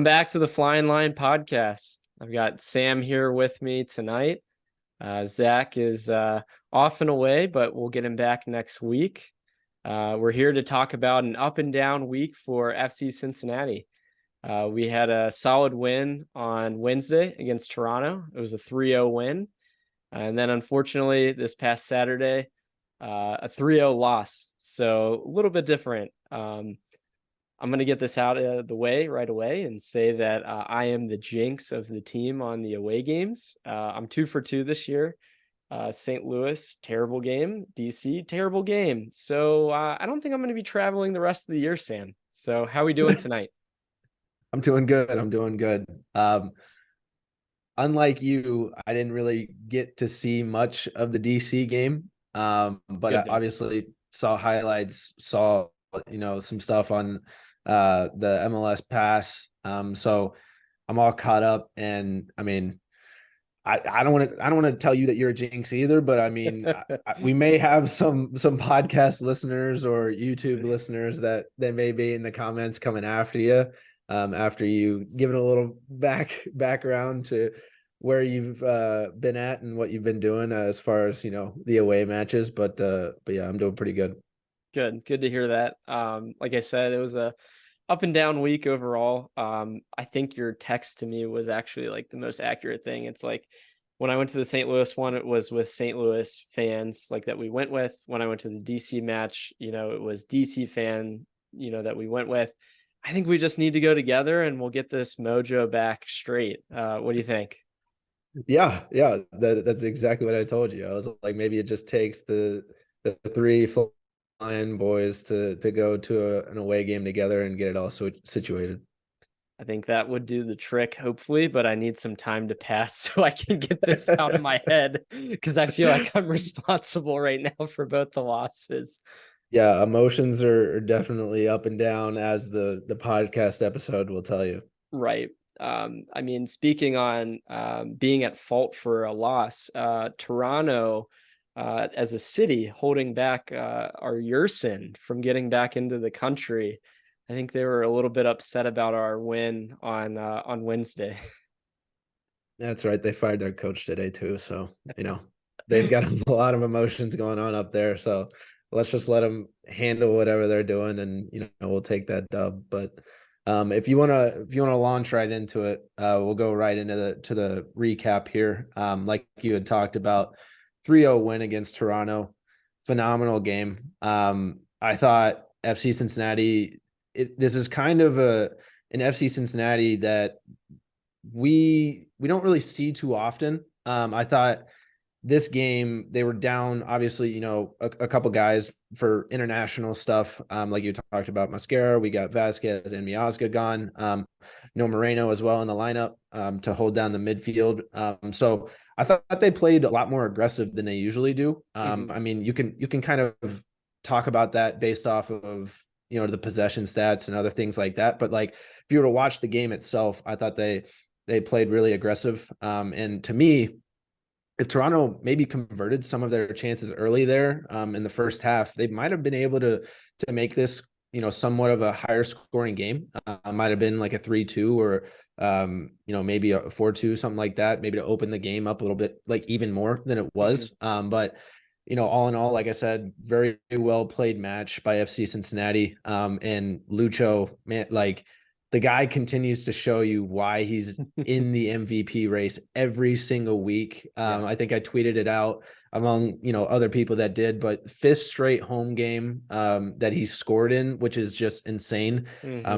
Welcome back to the Flying Line podcast. I've got Sam here with me tonight. Zach is off and away, but we'll get him back next week. We're here to talk about an up and down week for FC Cincinnati. We had a solid win on Wednesday against Toronto. It was a 3-0 win. And then unfortunately, this past Saturday, a 3-0 loss. So a little bit different. I'm going to get this out of the way right away and say that I am the jinx of the team on the away games. I'm 2 for 2 this year. St. Louis, terrible game. DC, terrible game. So I don't think I'm going to be traveling the rest of the year, Sam. So how are we doing tonight? I'm doing good. I'm doing good. Unlike you, I didn't really get to see much of the DC game. But I Good. obviously saw highlights, saw some stuff on the MLS pass. So I'm all caught up, and I mean, I don't want to tell you that you're a jinx either, but I mean, we may have some podcast listeners or YouTube listeners that may be in the comments coming after you, after you give it a little background to where you've been at and what you've been doing as far as the away matches. But yeah, I'm doing pretty good. Good to hear that. Like I said, it was a up and down week overall. I think your text to me was actually like the most accurate thing. It's like when I went to the St. Louis one, it was with St. Louis fans like that we went with. When I went to the DC match, it was DC fan, that we went with. I think we just need to go together and we'll get this mojo back straight. What do you think? Yeah, that's exactly what I told you. I was like, maybe it just takes the three Flyin boys to go to an away game together and get it all situated. I think that would do the trick, hopefully, but I need some time to pass so I can get this out of my head because I feel like I'm responsible right now for both the losses. Yeah, emotions are definitely up and down, as the podcast episode will tell you. Right. I mean, speaking on being at fault for a loss, Toronto as a city holding back our Yersin from getting back into the country. I think they were a little bit upset about our win on Wednesday. That's right. They fired their coach today too, so they've got a lot of emotions going on up there. So let's just let them handle whatever they're doing, and we'll take that dub. But if you wanna launch right into it, we'll go right into the recap here. Like you had talked about, 3-0 win against Toronto, phenomenal game. I thought FC Cincinnati. This is kind of an FC Cincinnati that we don't really see too often. I thought this game they were down, obviously, a couple guys for international stuff. Like you talked about Mascara, we got Vasquez and Miazga gone. No Moreno as well in the lineup to hold down the midfield. So I thought they played a lot more aggressive than they usually do. I mean, you can kind of talk about that based off of the possession stats and other things like that. But like if you were to watch the game itself, I thought they played really aggressive. And to me, if Toronto maybe converted some of their chances early there in the first half, they might have been able to make this somewhat of a higher scoring game. Might have been like a 3-2 or maybe a 4-2, something like that, maybe to open the game up a little bit, like even more than it was. But all in all, like I said, very well played match by FC Cincinnati. And Lucho, man, like the guy continues to show you why he's in the MVP race every single week. I think I tweeted it out among other people that did, but fifth straight home game that he scored in, which is just insane.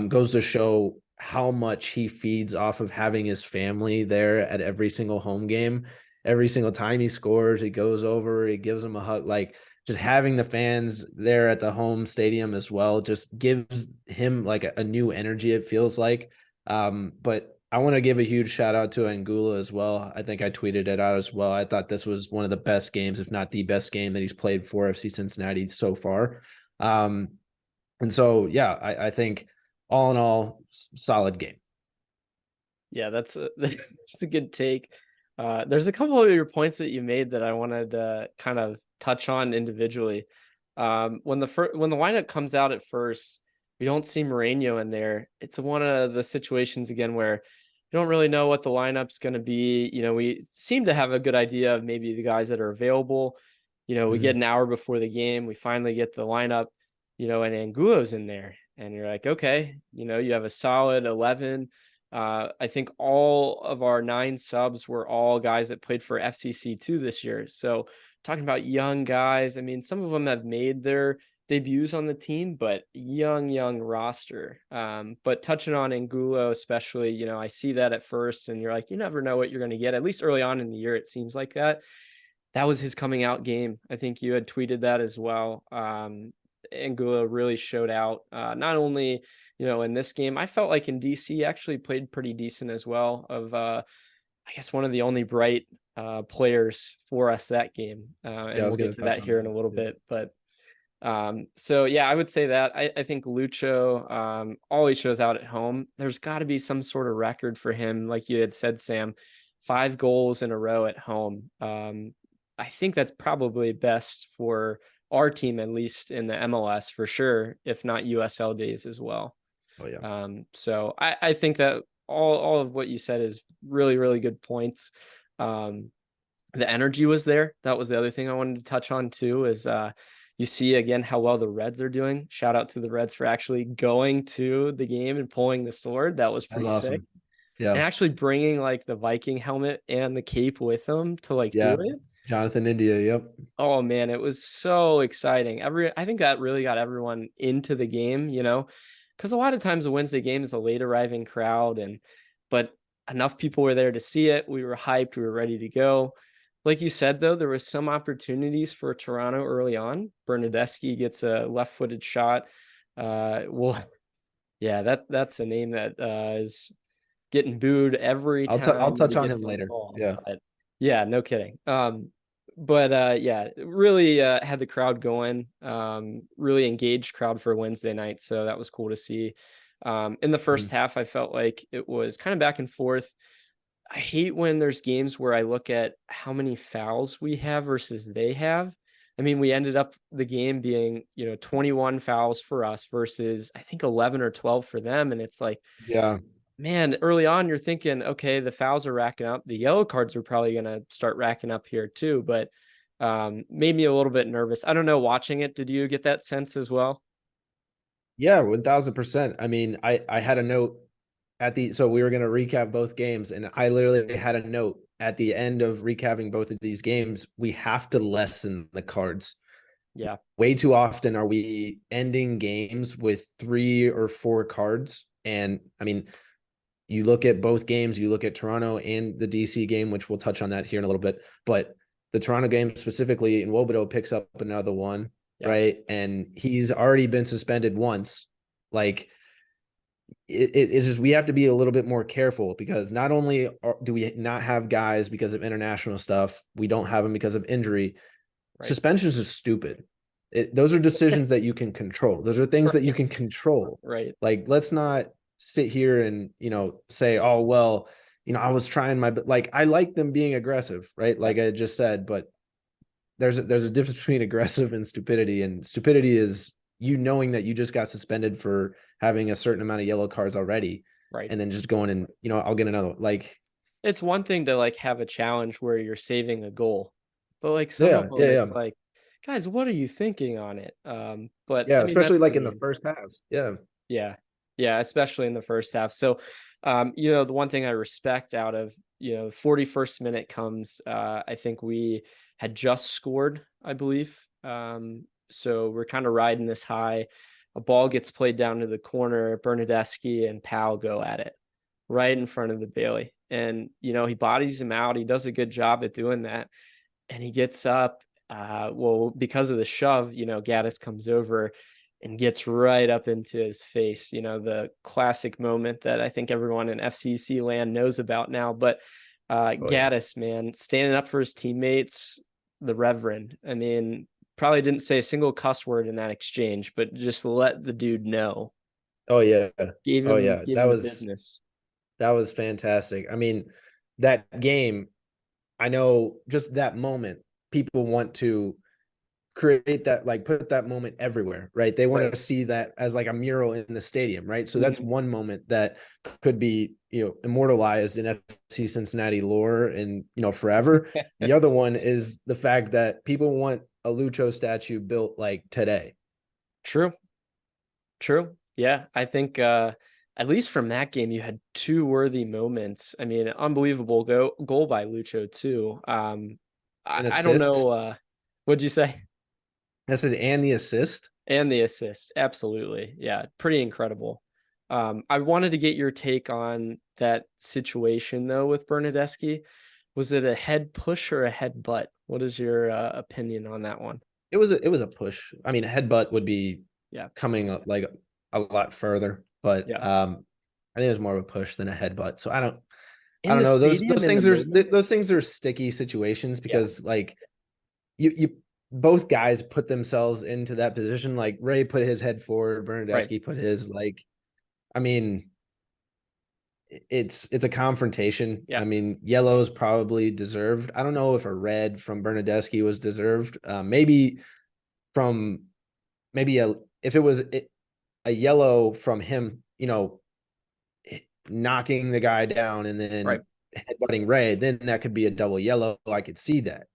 Goes to show how much he feeds off of having his family there at every single home game. Every single time he scores, he goes over, he gives them a hug. Like just having the fans there at the home stadium as well just gives him like a new energy, it feels like. But I want to give a huge shout out to Anguilla as well. I think I tweeted it out as well. I thought this was one of the best games, if not the best game that he's played for FC Cincinnati so far. And so, yeah, I think all in all, solid game. Yeah, that's that's a good take. There's a couple of your points that you made that I wanted to kind of touch on individually. When the lineup comes out at first, we don't see Mourinho in there. It's one of the situations again where you don't really know what the lineup's going to be. We seem to have a good idea of maybe the guys that are available. We get Mhm. an hour before the game, we finally get the lineup, and Angulo's in there, and you're like, okay, you have a solid 11. I think all of our 9 subs were all guys that played for FCC2 this year. So talking about young guys, I mean, some of them have made their debuts on the team, but young roster. But touching on Angulo, especially, I see that at first, and you're like, you never know what you're going to get. At least early on in the year, it seems like that was his coming out game. I think you had tweeted that as well. Angulo really showed out. Not only, in this game, I felt like in DC actually played pretty decent as well. I guess one of the only bright players for us that game. Yeah, I And was we'll going get to to touch that on here in a that. little Yeah. bit. But so yeah, I would say that I think Lucho always shows out at home. There's got to be some sort of record for him, like you had said, Sam, 5 goals in a row at home. I think that's probably best for our team, at least in the MLS for sure, if not USL days as well. Oh yeah. So I think that all of what you said is really good points. The energy was there. That was the other thing I wanted to touch on too, is you see again how well the Reds are doing. Shout out to the Reds for actually going to the game and pulling the sword. That was That's pretty sick. awesome. Yeah. And actually bringing like the Viking helmet and the cape with them to like do Yeah. it. Jonathan India. Yep. Oh man, it was so exciting. I think that really got everyone into the game, because a lot of times the Wednesday game is a late arriving crowd, but enough people were there to see it. We were hyped, we were ready to go. Like you said, though, there was some opportunities for Toronto early on. Bernardeschi gets a left-footed shot. Well, yeah, that's a name that is getting booed every I'll time he touch on gets him in the later. ball. Yeah. But yeah, no kidding. But yeah, really had the crowd going. Really engaged crowd for Wednesday night, so that was cool to see. In the first Mhm. half, I felt like it was kind of back and forth. I hate when there's games where I look at how many fouls we have versus they have. I mean, we ended up the game being, 21 fouls for us versus I think 11 or 12 for them. And it's like, Yeah. man, early on, you're thinking, okay, the fouls are racking up. The yellow cards are probably going to start racking up here too. But made me a little bit nervous. I don't know, watching it, did you get that sense as well? Yeah, 1000%. I mean, I had a note so we were going to recap both games, and I literally had a note at the end of recapping both of these games. We have to lessen the cards. Yeah, Way too often are we ending games with 3 or 4 cards. And I mean, you look at both games, you look at Toronto and the DC game, which we'll touch on that here in a little bit. But the Toronto game specifically, and Wobodo picks up another one, yeah, right? And he's already been suspended once. Like, it is just we have to be a little bit more careful, because not only do we not have guys because of international stuff, we don't have them because of injury. right, Suspensions is stupid. Those are decisions that you can control. Those are things that you right, can control. right, Like, let's not sit here and say, oh well, I was trying like, I like them being aggressive, right? yeah, Like I just said, but there's a difference between aggressive and stupidity. And stupidity is you knowing that you just got suspended for having a certain amount of yellow cards already, right. and then just going and I'll get another, like. It's one thing to like have a challenge where you're saving a goal, but like some of Yeah, them, yeah, yeah, it's like, guys, what are you thinking on it? But yeah, I mean, especially that's the like in the game. first half. Yeah. Yeah. Yeah, especially in the first half. So, the one thing I respect out of, 41st minute comes, I think we had just scored, I believe. So we're kind of riding this high. A ball gets played down to the corner. Bernardeschi and Powell go at it right in front of the Bailey. And, he bodies him out. He does a good job at doing that. And he gets up. Well, because of the shove, Gaddis comes over and gets right up into his face. The classic moment that I think everyone in FCC land knows about now. But Oh yeah. Gaddis, man, standing up for his teammates, the Reverend. I mean, probably didn't say a single cuss word in that exchange, but just let the dude know. Oh yeah. Gave Oh him yeah. gave That him the was business. that was fantastic. I mean, that game, I know just that moment, people want to create that, like put that moment everywhere, right? They want Right. to see that as like a mural in the stadium, right? So that's Mhm. one moment that could be, immortalized in FC Cincinnati lore and, forever. The other one is the fact that people want a Lucho statue built like today. True. True. Yeah. I think at least from that game, you had two worthy moments. I mean, unbelievable goal by Lucho too. An I don't know assist. what'd you say? I said, and the assist. And the assist. Absolutely. Yeah. Pretty incredible. I wanted to get your take on that situation though with Bernardeschi. Was it a head push or a head butt? What is your opinion on that one? It was a push. I mean, a headbutt would be Yeah. coming like a lot further, but Yeah. I think it was more of a push than a headbutt. So I In don't the know. Those stadium, those in the things are moment. those things are sticky situations Yeah. because like you both guys put themselves into that position. Like Ray put his head forward, Right. Bernardeschi put his like. I mean, it's a confrontation. Yeah. I mean, yellow is probably deserved. I don't know if a red from Bernardeschi was deserved. Maybe from maybe a if it was a yellow from him, knocking the guy down and Right. then headbutting Ray, then that could be a double yellow. I could see that,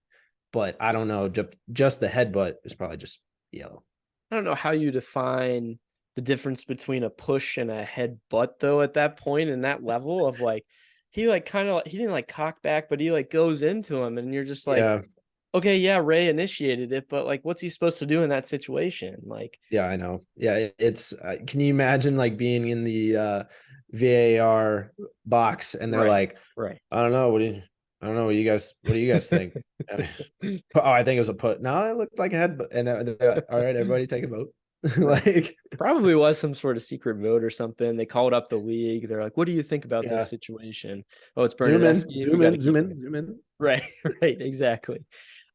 but I don't know. Just the headbutt is probably just yellow. I don't know how you define the difference between a push and a headbutt though at that point and that level of like he like kind of he didn't like cock back, but he like goes into him and you're just like, Yeah, okay, yeah, Ray initiated it, but like what's he supposed to do in that situation? Like, yeah, I know. Yeah, it's. Can you imagine like being in the VAR box and they're right, like, right. I don't know. I don't know. What do you guys think? Oh, I think it was a put. No, it looked like a head. And they're like, all right, everybody take a vote. Right. Like, Probably was some sort of secret vote or something. They called up the league. They're like, "What do you think about this yeah, situation?" Oh, it's Bernardeschi. We got to keep it. zoom in. Right, right, exactly.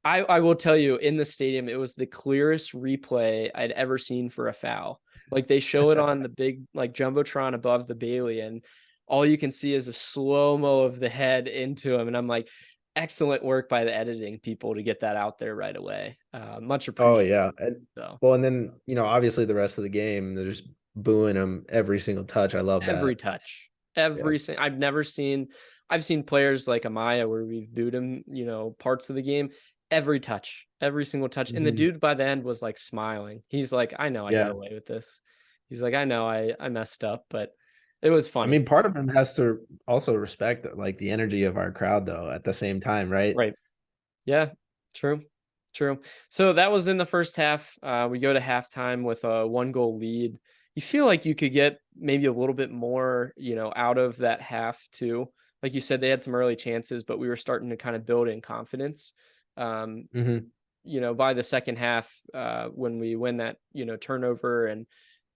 I will tell you, in the stadium, it was the clearest replay I'd ever seen for a foul. Like they show it on the big like jumbotron above the Bailey, and all you can see is a slow mo of the head into him. And I'm like, excellent work by the editing people to get that out there right away. Much Oh appreciated. yeah. So Well, and then obviously the rest of the game, they're just booing him every single touch. I love every that. touch, Yeah. I've never seen. I've seen players like Amaya where we've booed him, parts of the game. Every touch, every single touch. And the Mhm. dude by the end was like smiling. He's like, I know I got Yeah. away with this. He's like, I know I messed up, but it was I funny. mean, part of him has to also respect like the energy of our crowd, though. At the same time, right? Right. Yeah. True. True. So that was in the first half. We go to halftime with a 1 goal lead. You feel like you could get maybe a little bit more, out of that half too. Like you said, they had some early chances, but we were starting to kind of build in confidence. Um, Hmm. by the second half, when we win that, turnover and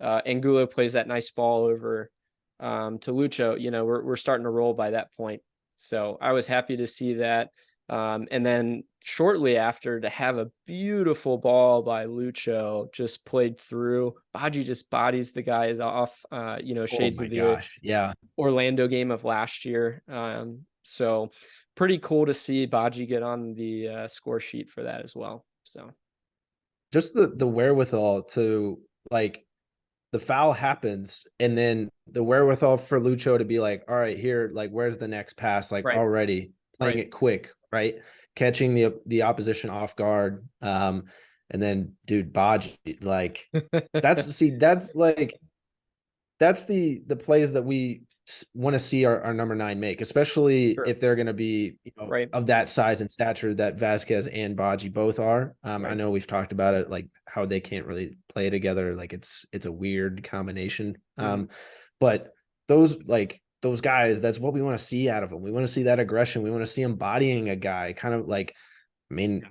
Angulo plays that nice ball over to Lucho, we're starting to roll by that point. So I was happy to see that. And then shortly after, to have a beautiful ball by Lucho just played through. Baji just bodies the guys off, Oh shades my of the gosh. Yeah. Orlando game of last year. So pretty cool to see Baji get on the score sheet for that as well. So Just the wherewithal to like the foul happens and then the wherewithal for Lucho to be like, all right, here, like, where's the next pass? Like right, already playing right. it quick, right? Catching the opposition off guard. And then dude, Baji, like that's like that's the plays that we want to see our number nine make, especially Sure. if they're going to be Right, of that size and stature that Vasquez and Baji both are. I right. know we've talked about it, like how they can't really play together. Like it's a weird combination. Mhm. But those guys, that's what we want to see out of them. We want to see that aggression. We want to see them bodying a guy, kind of like I mean,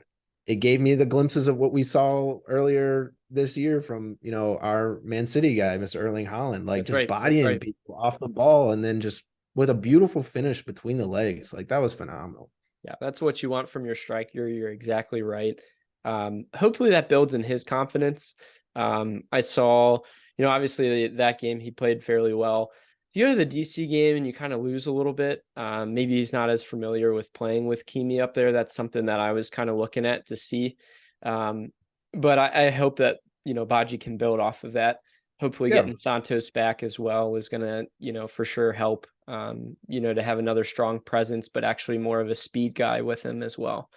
it gave me the glimpses of what we saw earlier this year from, our Man City guy, Mr. Erling Haaland, like That's just right. That's bodying right. people off the ball and then just with a beautiful finish between the legs. Like that was phenomenal. Yeah, that's what you want from your striker. You're exactly right. Hopefully that builds in his confidence. I saw, obviously that game he played fairly well. If you go to the DC game and you kind of lose a little bit, maybe he's not as familiar with playing with Kimi up there. That's something that I was kind of looking at to see. Um, but I hope that, Baji can build off of that. Hopefully Yeah. getting Santos back as well is going to, for sure help, to have another strong presence, but actually more of a speed guy with him as well.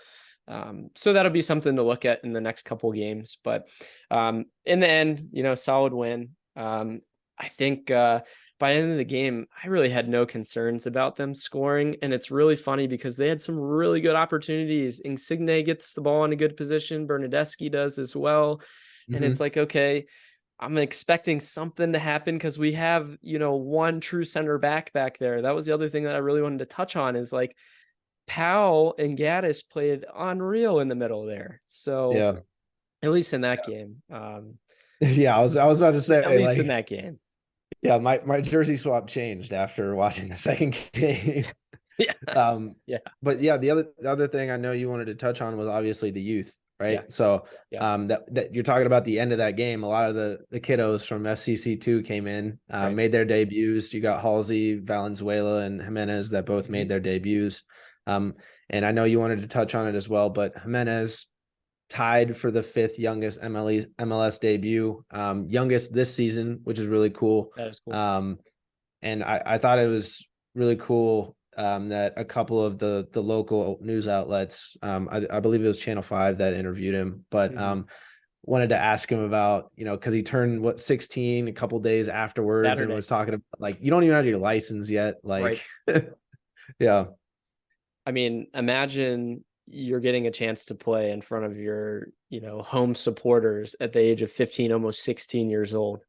So that'll be something to look at in the next couple games. But in the end, solid win. I think by the end of the game, I really had no concerns about them scoring. And it's really funny because they had some really good opportunities. Insigne gets the ball in a good position. Bernardeschi does as well. And it's Mhm. like, okay, I'm expecting something to happen because we have, one true center back there. That was the other thing that I really wanted to touch on is like Powell and Gaddis played unreal in the middle there. So Yeah. at least in that game, Yeah, I was about to at say, least in like, that game. yeah, my jersey swap changed after watching the second game. Yeah. Um, Yeah. but yeah, the other thing I know you wanted to touch on was obviously the youth, Yeah. right? So Yeah. that you're talking about the end of that game. A lot of the kiddos from FCC2 came in, Right. made their debuts. You got Halsey, Valenzuela, and Jimenez that both Mhm. made their debuts. Um, and I know you wanted to touch on it as well, but Jimenez tied for the fifth youngest MLS debut, youngest this season, which is really cool. That is cool. And I thought it was really cool that a couple of the local news outlets, I believe it was Channel 5 that interviewed him, but Mhm. wanted to ask him about, because he turned 16 a couple days afterwards and Saturday. was talking about like, you don't even have your license yet. Right. Like, yeah. I mean, imagine you're getting a chance to play in front of your, home supporters at the age of 15, almost 16 years old.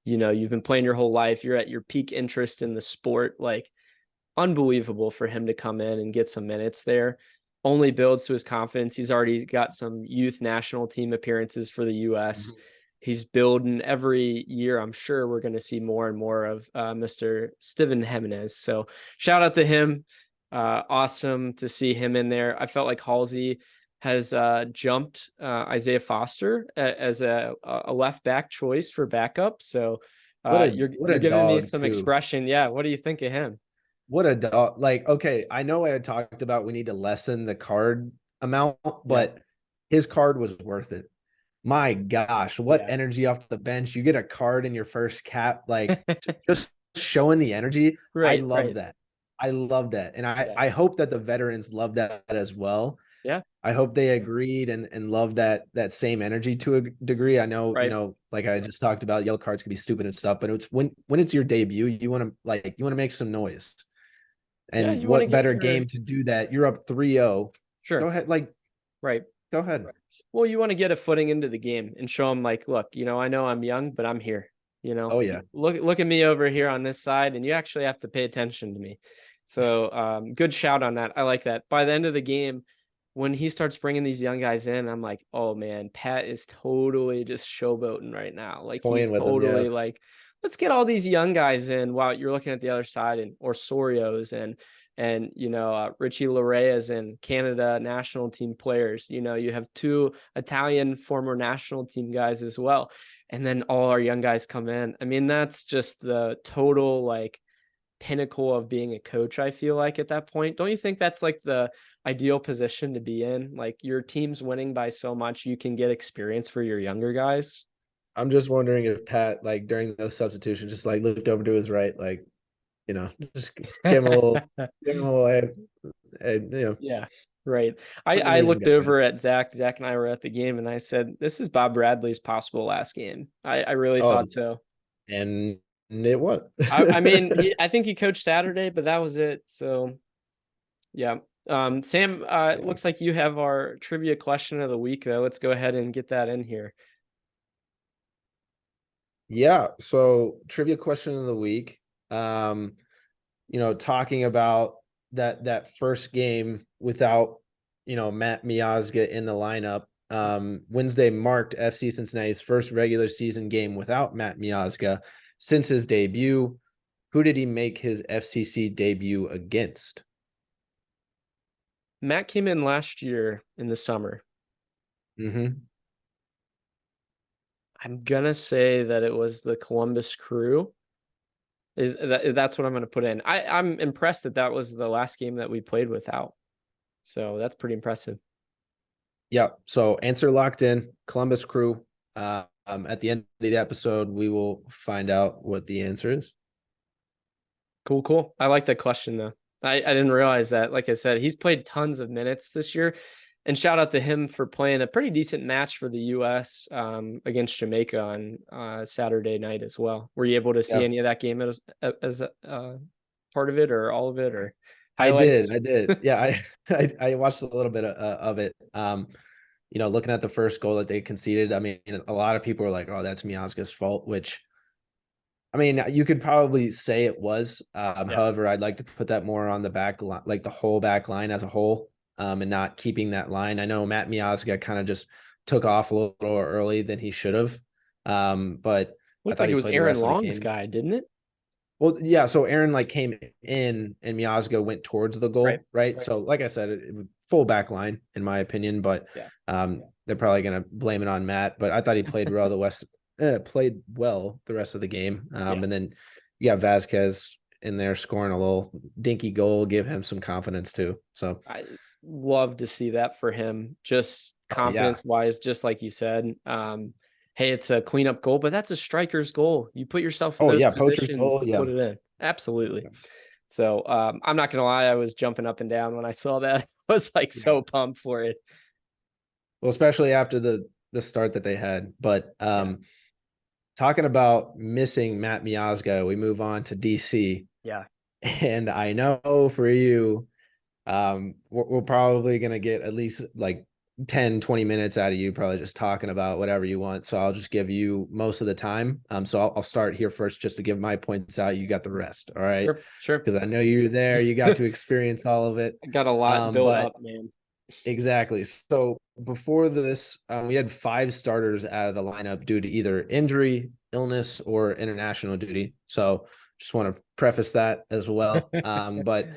You've been playing your whole life. You're at your peak interest in the sport. Like, unbelievable for him to come in and get some minutes there. Only builds to his confidence. He's already got some youth national team appearances for the U.S. Mhm. He's building every year. I'm sure we're going to see more and more of Mr. Steven Jimenez. So shout out to him. Awesome to see him in there. I felt like Halsey has jumped Isaiah Foster as a left back choice for backup. So What a you're giving me dog some too. expression. Yeah, what do you think of him? What a dog. Like, okay, I know I had talked about we need to lessen the card amount, Yeah, but his card was worth it. My gosh, what yeah. energy off the bench. You get a card in your first cap, like just showing the energy. I Right, love right. that. I love that. And I, Yeah, I hope that the veterans love that as well. yeah, I hope they agreed and love that same energy to a degree. I know, right. like I just talked about, yellow cards can be stupid and stuff, but it's when it's your debut, you want to make some noise. Yeah, And you want to what get better your game to do that? You're up 3-0. Go sure, ahead, like right. go ahead. Well, you want to get a footing into the game and show them like, look, I know I'm young, but I'm here. Oh yeah. Look at me over here on this side, and you actually have to pay attention to me. So, good shout on that. I like that. By the end of the game, when he starts bringing these young guys in, I'm like, oh man, Pat is totally just showboating right now. Like he's Toying with them, yeah. totally like, let's get all these young guys in while you're looking at the other side and Osorio's and Richie Laraya's and Canada national team players. You have two Italian former national team guys as well. And then all our young guys come in. I mean, that's just the total like pinnacle of being a coach, I feel like at that point. Don't you think that's like the ideal position to be in? Like your team's winning by so much, you can get experience for your younger guys. I'm just wondering if Pat, like during those substitutions, just like looked over to his right, like, just give him a little, Yeah, right. bring in I these looked over guys. at Zach. Zach and I were at the game, and I said, "This is Bob Bradley's possible last game." I really Oh, thought so. and it what? I mean, I think he coached Saturday, but that was it. So yeah. Sam, it Yeah. looks like you have our trivia question of the week, though. Let's go ahead and get that in here. Yeah. So trivia question of the week. Um, talking about that first game without, Matt Miazga in the lineup. Wednesday marked FC Cincinnati's first regular season game without Matt Miazga since his debut. Who did he make his FCC debut against? Matt came in last year in the summer. Mm-hmm. I'm gonna say that it was the Columbus Crew. That's what I'm gonna put in. I'm impressed that that was the last game that we played without. So that's pretty impressive. Yeah. So answer locked in. Columbus Crew. At the end of the episode, we will find out what the answer is. Cool, cool. I like that question though. I didn't realize that. Like I said, he's played tons of minutes this year. And shout out to him for playing a pretty decent match for the US against Jamaica on Saturday night as well. Were you able to see Yeah, any of that game as part of it or all of it or I did. highlights? I did. Yeah, I watched a little bit of it. Looking at the first goal that they conceded, I mean, a lot of people were like, "Oh, that's Miazga's fault," which I mean, you could probably say it was. Yeah. However, I'd like to put that more on the back line, like the whole back line as a whole, and not keeping that line. I know Matt Miazga kind of just took off a little early than he should have, but I Looked thought like it he was played the Aaron rest of the Long's game. guy, didn't it? Well, yeah. So Aaron like came in, and Miazga went towards the Right. goal, right? So, like I said, it was full back line in my opinion, but Yeah. they're probably gonna blame it on Matt. But I thought he played well played well the rest of the game. Yeah. And then you got Vasquez in there scoring a little dinky goal, give him some confidence too. So, I love to see that for him. Just oh yeah, confidence wise, just like you said. Hey, it's a cleanup goal, but that's a striker's goal. You put yourself in oh those yeah, poacher's positions goal, to yeah. put it in. Absolutely. So I'm not gonna lie, I was jumping up and down when I saw that. I was like Yeah. so pumped for it. Well, especially after the start that they had. But Yeah. talking about missing Matt Miazga, we move on to DC. Yeah. And I know for you, we're probably going to get at least like 10-20 minutes out of you, probably just talking about whatever you want. So I'll just give you most of the time. So I'll start here first just to give my points out. You got the rest. All right. Sure. Sure. Because I know you're there. You got to experience all of it. I got a lot built But up, man. exactly. So before this, we had 5 starters out of the lineup due to either injury, illness, or international duty. So just want to preface that as well. But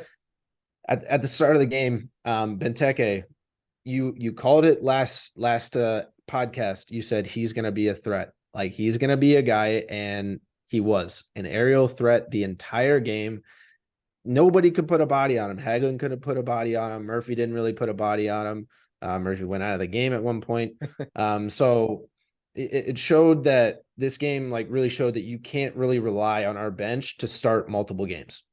at the start of the game, Benteke, you called it last podcast. You said he's going to be a threat, like he's going to be a guy, and he was an aerial threat the entire game. Nobody could put a body on him. Hagelin couldn't put a body on him. Murphy didn't really put a body on him. Murphy went out of the game at one point. So it showed that this game like really showed that you can't really rely on our bench to start multiple games.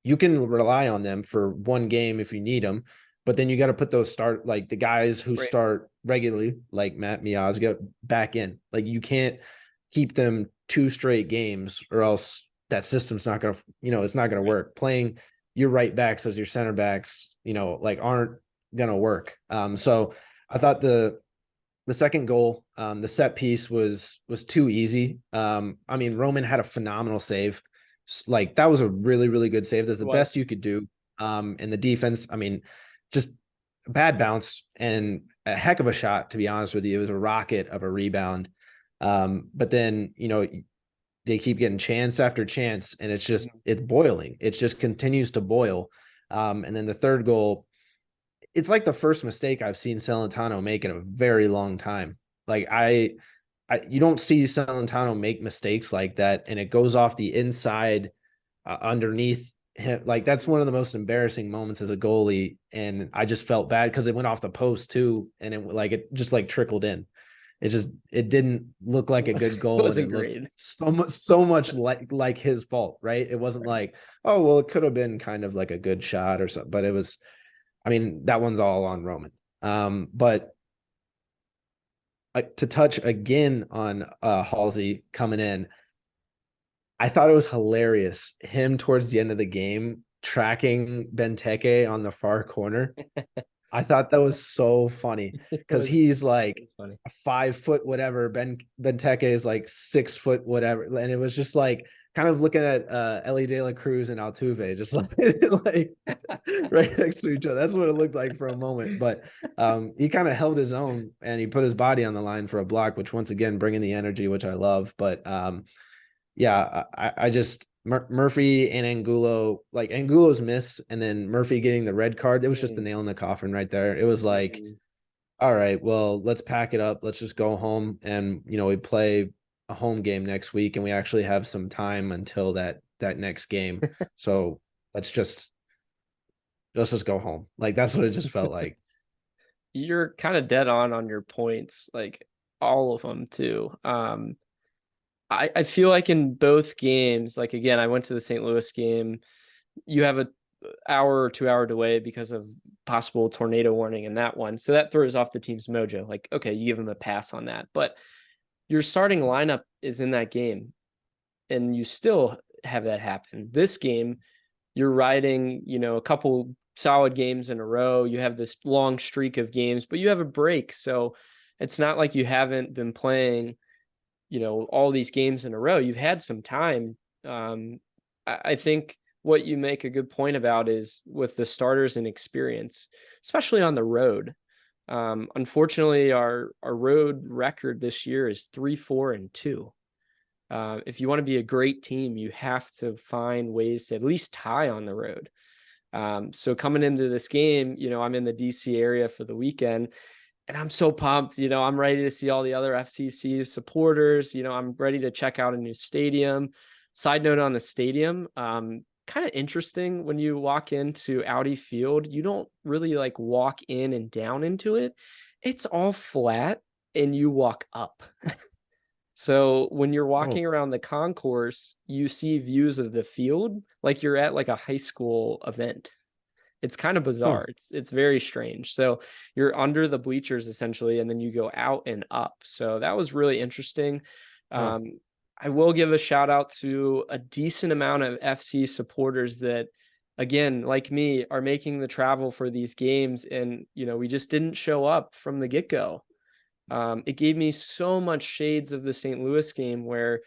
You can rely on them for one game if you need them, but then you got to put those start like the guys who Right. start regularly, like Matt Miazga, back in. Like you can't keep them 2 straight games or else that system's not gonna, it's not gonna work. Playing your right backs as your center backs, like aren't gonna work. So I thought the second goal, the set piece was too easy. I mean, Roman had a phenomenal save. Like that was a really, really good save. That's It the was. best you could do. And the defense, I mean, just a bad bounce and a heck of a shot, to be honest with you. It was a rocket of a rebound. But then, they keep getting chance after chance, and it's boiling. It just continues to boil. And then the third goal, it's like the first mistake I've seen Celentano make in a very long time. Like you don't see Celentano make mistakes like that, and it goes off the inside underneath him. Like that's one of the most embarrassing moments as a goalie, and I just felt bad because it went off the post too, and it just like trickled in. It didn't look like a good It goal, and wasn't it looked great. so much like his fault, right? It wasn't like, oh well, it could have been kind of like a good shot or something, but it was. I mean, that one's all on Roman. But to touch again on Halsey coming in, I thought it was hilarious. Him towards the end of the game tracking Benteke on the far corner. I thought that was so funny It because was, he's it like was funny. a 5 foot whatever. Benteke is like 6 foot whatever, and it was just like kind of looking at Ellie De La Cruz and Altuve, just like right next to each other. That's what it looked like for a moment. But he kind of held his own and he put his body on the line for a block, which once again bringing the energy, which I love. But yeah, I just Murphy and Angulo, like Angulo's miss and then Murphy getting the red card, it was just the nail in the coffin right there. It was like, Mhm. all right, well, let's pack it up. Let's just go home and we play a home game next week and we actually have some time until that next game. So let's just go home. Like that's what it just felt like. You're kind of dead on your points, like all of them too. I feel like in both games, like again, I went to the St. Louis game. You have a hour or 2 hour delay because of possible tornado warning in that one. So that throws off the team's mojo. Like, okay, you give them a pass on that. But your starting lineup is in that game, and you still have that happen. This game, you're riding, a couple solid games in a row. You have this long streak of games, but you have a break. So it's not like you haven't been playing, all these games in a row. You've had some time. I think what you make a good point about is with the starters and experience, especially on the road. Unfortunately, our road record this year is 3-4-2. If you want to be a great team, you have to find ways to at least tie on the road. So coming into this game, I'm in the DC area for the weekend, and I'm so pumped. I'm ready to see all the other FCC supporters. I'm ready to check out a new stadium. Side note on the stadium, kind of interesting when you walk into Audi Field, you don't really like walk in and down into it. It's all flat and you walk up. So when you're Oh, walking around the concourse, you see views of the field like you're at like a high school event. It's kind of huh, bizarre. It's very strange. So you're under the bleachers essentially, and then you go out and up. So that was really interesting. huh. I will give a shout out to a decent amount of FC supporters that, again, like me, are making the travel for these games, and we just didn't show up from the get go. It gave me so much shades of the St. Louis game where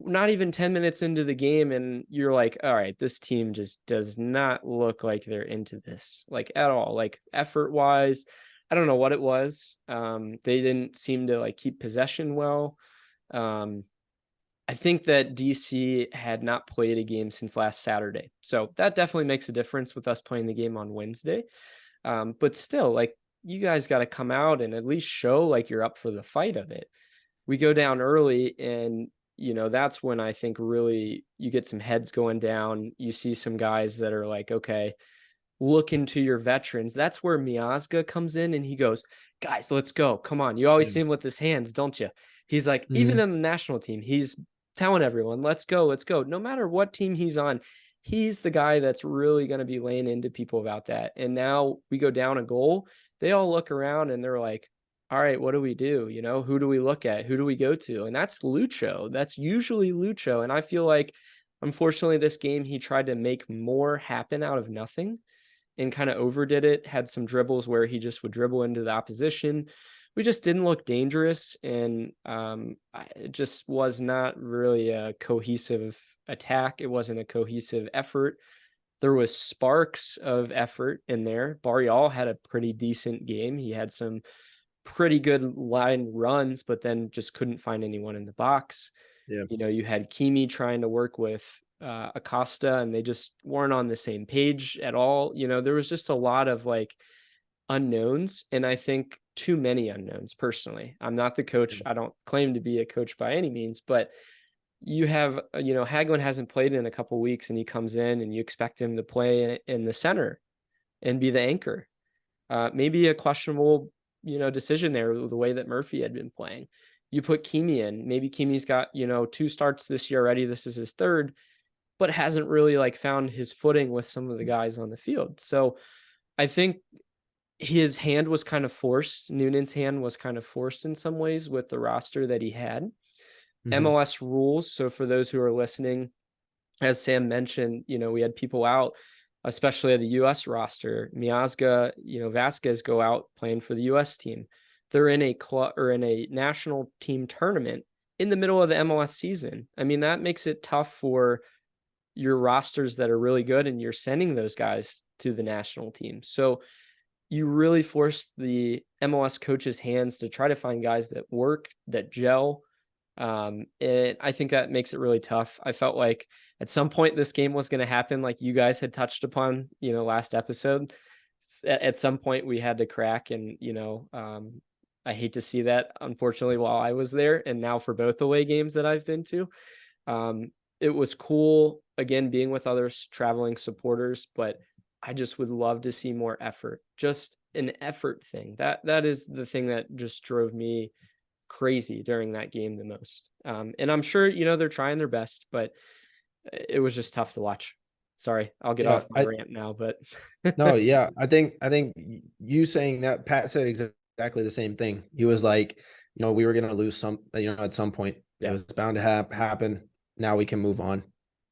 not even 10 minutes into the game and you're like, all right, this team just does not look like they're into this, like at all, like effort wise. I don't know what it was. They didn't seem to like keep possession well. Um, I think that DC had not played a game since last Saturday. So that definitely makes a difference with us playing the game on Wednesday. But still, like, you guys got to come out and at least show like you're up for the fight of it. We go down early, and that's when I think really you get some heads going down. You see some guys that are like, okay, look into your veterans. That's where Miazga comes in and he goes, guys, let's go. Come on. You always see Yeah. him with his hands, don't you? He's like, even Hmm. in the national team, he's telling everyone, let's go, let's go. No matter what team he's on, he's the guy that's really going to be laying into people about that. And now we go down a goal. They all look around and they're like, all right, what do we do? Who do we look at? Who do we go to? And that's Lucho. That's usually Lucho. And I feel like, unfortunately, this game, he tried to make more happen out of nothing and kind of overdid it, had some dribbles where he just would dribble into the opposition. We just didn't look dangerous, and it just was not really a cohesive attack. It wasn't a cohesive effort. There was sparks of effort in there. Barrial had a pretty decent game. He had some pretty good line runs, but then just couldn't find anyone in the box. Yeah. You had Kimi trying to work with Acosta, and they just weren't on the same page at all. There was just a lot of like unknowns, and I think too many unknowns personally. I'm not the coach. I don't claim to be a coach by any means, but you have, Hagelin hasn't played in a couple of weeks and he comes in and you expect him to play in the center and be the anchor. Maybe a questionable, decision there, the way that Murphy had been playing. You put Kimi in. Maybe Kimi's got, 2 starts this year already. This is his third, but hasn't really like found his footing with some of the guys on the field. So I think his hand was kind of forced. Noonan's hand was kind of forced in some ways with the roster that he had. Hmm. MLS rules. So for those who are listening, as Sam mentioned, we had people out, especially at the U.S. roster. Miazga, Vasquez go out playing for the U.S. team. They're in a club or in a national team tournament in the middle of the MLS season. I mean, that makes it tough for your rosters that are really good, and you're sending those guys to the national team. So you really force the MLS coaches' hands to try to find guys that work, that gel. And I think that makes it really tough. I felt like at some point this game was going to happen, like you guys had touched upon, last episode. At some point we had to crack, and I hate to see that, unfortunately, while I was there, and now for both away games that I've been to. It was cool again being with other traveling supporters, but I just would love to see more effort. Just an effort thing. That is the thing that just drove me crazy during that game the most. And I'm sure, they're trying their best, but it was just tough to watch. Sorry, I'll get Yeah, off my rant now, but no, yeah. I think you saying that, Pat said exactly the same thing. He was like, we were gonna lose at some point. It yeah, was bound to happen. Now we can move on.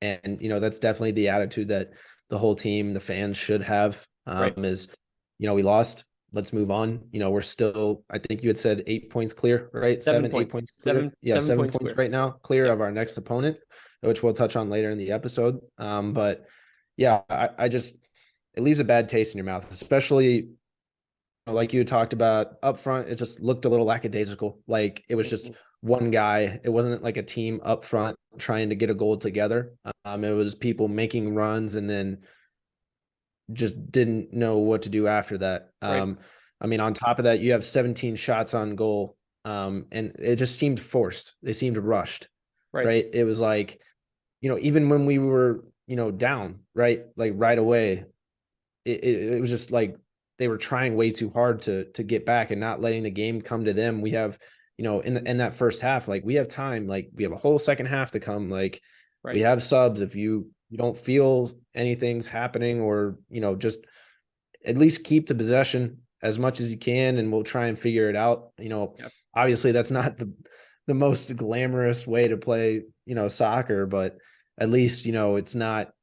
And that's definitely the attitude that the whole team, the fans should have. right. Is, we lost. Let's move on. We're still, I think you had said 8 points clear, right? 7 Eight points. points clear. Seven Yeah, seven seven points points clear. right now, clear Yep. of our next opponent, which we'll touch on later in the episode. But yeah, I just, it leaves a bad taste in your mouth, especially like you talked about up front. It just looked a little lackadaisical. Like it was just Mhm. one guy. It wasn't like a team up front trying to get a goal together. It was people making runs and then just didn't know what to do after that. Right. I mean, on top of that, you have 17 shots on goal, and it just seemed forced. They seemed rushed, Right. right? It was like, even when we were, down, right, like right away, it was just like they were trying way too hard to get back and not letting the game come to them. We have, in that first half, like we have time, like we have a whole second half to come. Like we Right. have subs. If you don't feel anything's happening, or just at least keep the possession as much as you can, and we'll try and figure it out. Yep. Obviously that's not the most glamorous way to play, soccer, but at least, it's not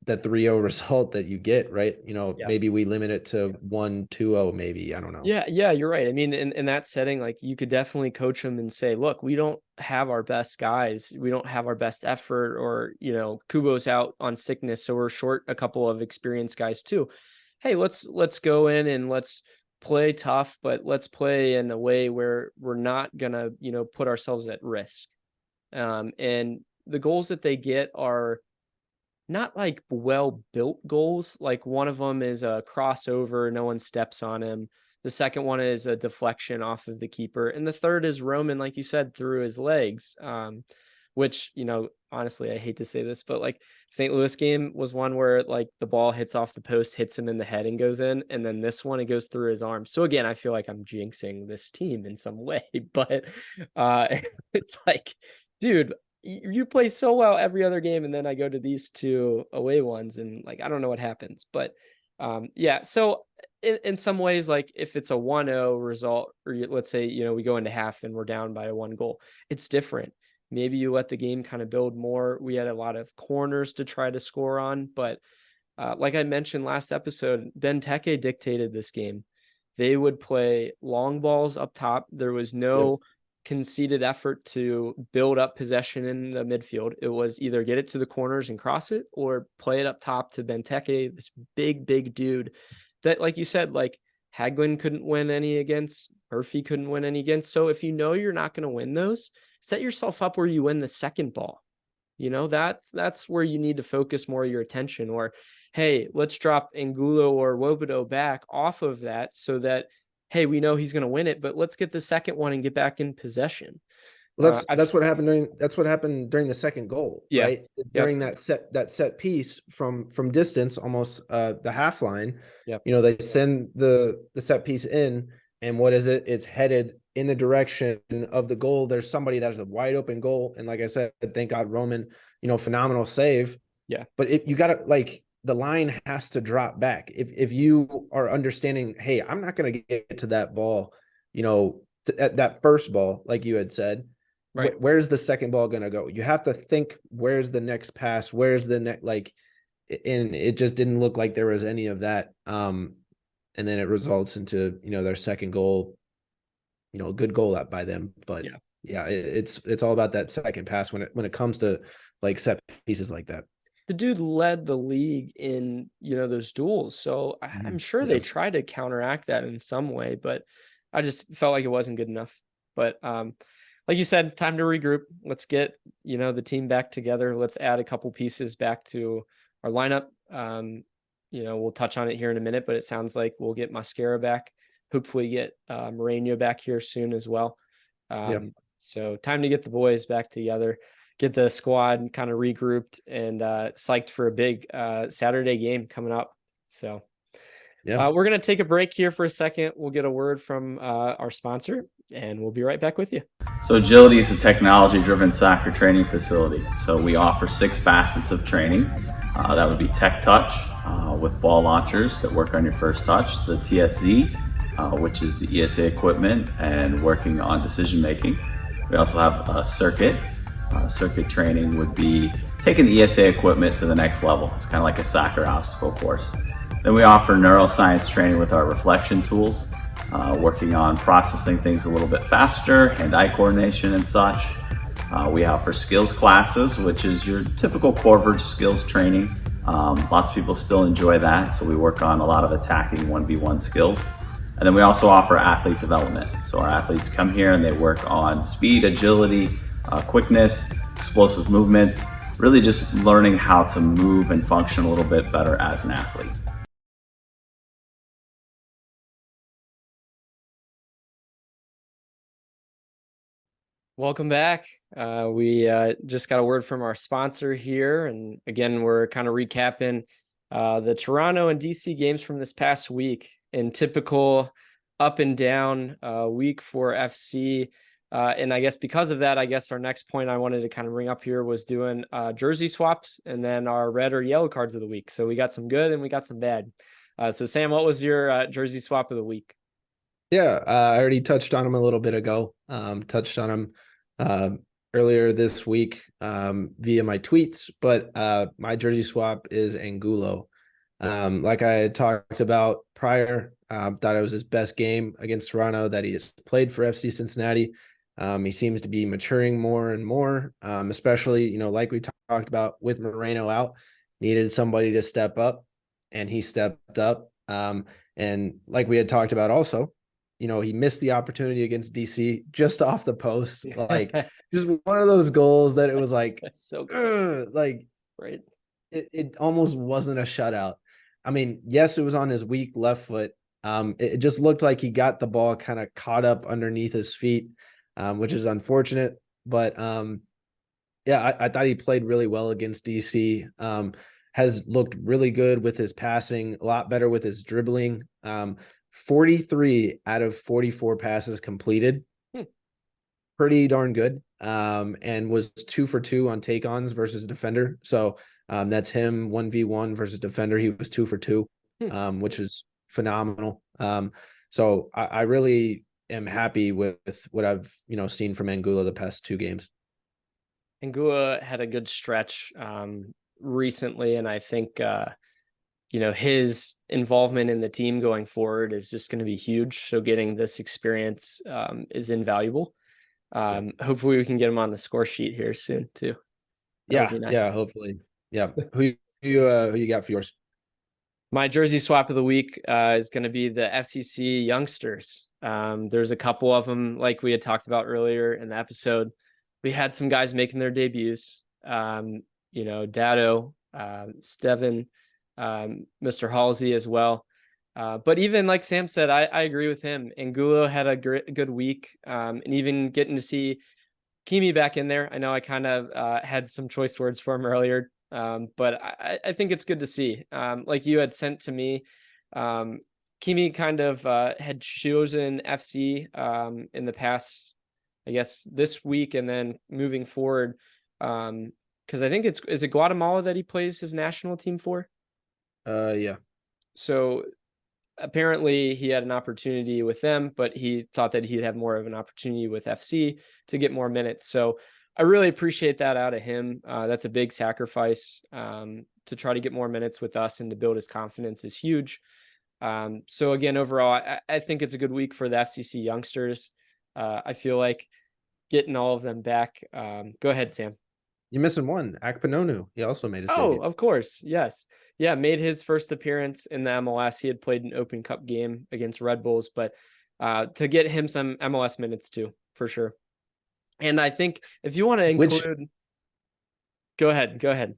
that 3-0 result that you get, right? Yeah. Maybe we limit it to 1-2-0, maybe. I don't know. Yeah, yeah, you're right. I mean, in that setting, like you could definitely coach them and say, look, we don't have our best guys. We don't have our best effort, or, Kubo's out on sickness, so we're short a couple of experienced guys too. Hey, let's go in and let's play tough, but let's play in a way where we're not gonna, put ourselves at risk. And the goals that they get are not like well built goals. Like one of them is a crossover, no one steps on him. The second one is a deflection off of the keeper. And the third is Roman, like you said, through his legs. Which, honestly, I hate to say this, but like St. Louis game was one where like the ball hits off the post, hits him in the head and goes in. And then this one, it goes through his arm. So again, I feel like I'm jinxing this team in some way, but uh it's like, dude, you play so well every other game, and then I go to these two away ones and like I don't know what happens. But yeah, so in some ways, like if it's a 1-0 result, or let's say, we go into half and we're down by a 1 goal, it's different. Maybe you let the game kind of build more. We had a lot of corners to try to score on, but like I mentioned last episode, Benteke dictated this game. They would play long balls up top. There was Yep. no conceded effort to build up possession in the midfield. It was either get it to the corners and cross it, or play it up top to Benteke, this big dude that, like you said, like Hagwin couldn't win any against, Murphy couldn't win any against. So if you know you're not going to win those, set yourself up where you win the second ball. That's where you need to focus more of your attention. Or, hey, let's drop Angulo or Wobodo back off of that so that, hey, we know he's going to win it, but let's get the second one and get back in possession. Well, I've that's what happened during the second goal, Yeah, right? yep, During that set piece from distance, almost the half line. yep, They send the set piece in, and what is it? It's headed in the direction of the goal. There's somebody that has a wide open goal, and like I said, thank God Roman, phenomenal save. yeah, But you got to, like, the line has to drop back. If you are understanding, hey, I'm not going to get to that ball, at that first ball, like you had said, right. where's the second ball going to go? You have to think, where's the next pass? Where's the next, like, and it just didn't look like there was any of that. And then it results into, their second goal, a good goal up by them. But Yeah. yeah, it's all about that second pass when it comes to like set pieces like that. The dude led the league in, those duels. So I'm sure Yeah. they tried to counteract that in some way, but I just felt like it wasn't good enough. But like you said, time to regroup. Let's get, the team back together. Let's add a couple pieces back to our lineup. We'll touch on it here in a minute, but it sounds like we'll get Mascara back. Hopefully get Moreno back here soon as well. Yeah. So time to get the boys back together, get the squad kind of regrouped and psyched for a big Saturday game coming up. So Yeah. We're going to take a break here for a second. We'll get a word from our sponsor, and we'll be right back with you. So Agility is a technology-driven soccer training facility. So we offer 6 facets of training. That would be Tech Touch with ball launchers that work on your first touch, the TSZ, which is the ESA equipment and working on decision making. We also have a circuit. Circuit training would be taking the ESA equipment to the next level. It's kind of like a soccer obstacle course. Then we offer neuroscience training with our reflection tools, working on processing things a little bit faster, hand-eye coordination and such. We offer skills classes, which is your typical core skills training. Lots of people still enjoy that, so we work on a lot of attacking 1v1 skills. And then we also offer athlete development. So our athletes come here and they work on speed, agility, quickness, explosive movements, really just learning how to move and function a little bit better as an athlete. Welcome back. We just got a word from our sponsor here. And again, we're kind of recapping the Toronto and DC games from this past week in typical up and down week for FC. And I guess because of that, I guess our next point I wanted to kind of bring up here was doing jersey swaps and then our red or yellow cards of the week. So we got some good and we got some bad. So Sam, what was your jersey swap of the week? Yeah, I already touched on him a little bit ago. Touched on him earlier this week via my tweets, but my jersey swap is Angulo. Like I had talked about prior, thought it was his best game against Toronto that he has played for FC Cincinnati. He seems to be maturing more and more, especially, like we talked about with Moreno out, needed somebody to step up, and he stepped up. And like we had talked about also, he missed the opportunity against DC just off the post, like just one of those goals that it was like, so good. Like, right. It almost wasn't a shutout. I mean, yes, it was on his weak left foot. It just looked like he got the ball kind of caught up underneath his feet, which is unfortunate. But yeah, I thought he played really well against DC. Has looked really good with his passing, a lot better with his dribbling. 43 out of 44 passes completed. Pretty darn good. And was 2 for 2 on take-ons versus defender. So that's him 1v1 versus defender. He was 2 for 2, which is phenomenal. So I really am happy with what I've seen from Angulo the past 2 games. Angulo had a good stretch recently, and I think his involvement in the team going forward is just going to be huge. So getting this experience is invaluable. Hopefully we can get him on the score sheet here soon too. That would be nice. Yeah, hopefully. Yeah. Who you got for yours? My jersey swap of the week is going to be the FCC youngsters. There's a couple of them, like we had talked about earlier in the episode. We had some guys making their debuts. Dado, Steven, Mr. Halsey as well. But even like Sam said, I agree with him. Angulo had a good week, and even getting to see Kimi back in there. I know I kind of had some choice words for him earlier, but I think it's good to see. Like you had sent to me, Kimi kind of had chosen FC in the past, I guess, this week and then moving forward. Because I think is it Guatemala that he plays his national team for? Yeah. So apparently he had an opportunity with them, but he thought that he'd have more of an opportunity with FC to get more minutes. So I really appreciate that out of him. That's a big sacrifice to try to get more minutes with us and to build his confidence is huge. So again, overall, I think it's a good week for the FCC youngsters. I feel like getting all of them back. Go ahead, Sam. You're missing one. Akpanonu. He also made his debut. Of course. Yes. Yeah. Made his first appearance in the MLS. He had played an Open Cup game against Red Bulls, but to get him some MLS minutes too, for sure. And I think if you want to include, go ahead.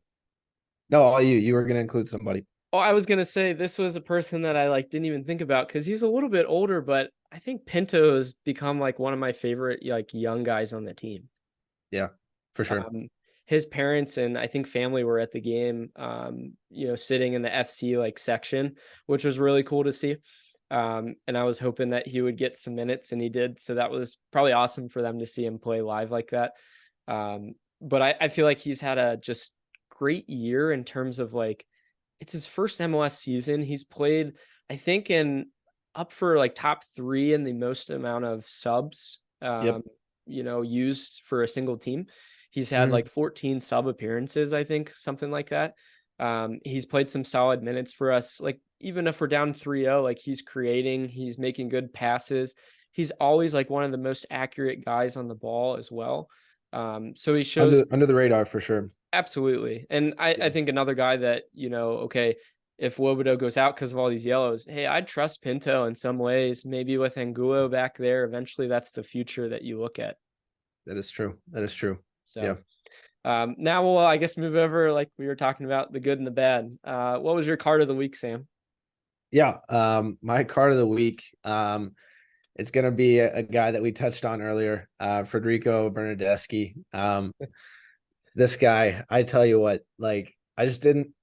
No, you were going to include somebody. Oh, I was going to say this was a person that I didn't even think about because he's a little bit older, but I think Pinto has become one of my favorite young guys on the team. Yeah, for sure. his parents and I think family were at the game, sitting in the FC like section, which was really cool to see. And I was hoping that he would get some minutes, and he did. So that was probably awesome for them to see him play live like that. But I feel like he's had a just great year in terms of like, it's his first MLS season. He's played, I think, in up for like top 3 in the most amount of subs, Yep. used for a single team. He's had Mhm. like 14 sub appearances, I think, something like that. He's played some solid minutes for us. Like, even if we're down 3-0, like he's creating, he's making good passes. He's always like one of the most accurate guys on the ball as well. So he shows Under the radar for sure. absolutely. And I think another guy that, okay, if Wobodo goes out because of all these yellows, hey, I'd trust Pinto in some ways, maybe with Angulo back there. Eventually that's the future that you look at. That is true. That is true. So Yeah. now we'll, I guess, move over, like we were talking about, the good and the bad. What was your card of the week, Sam? Yeah. My card of the week, it's gonna be a guy that we touched on earlier, Federico Bernardeschi. This guy, I tell you what, like I just didn't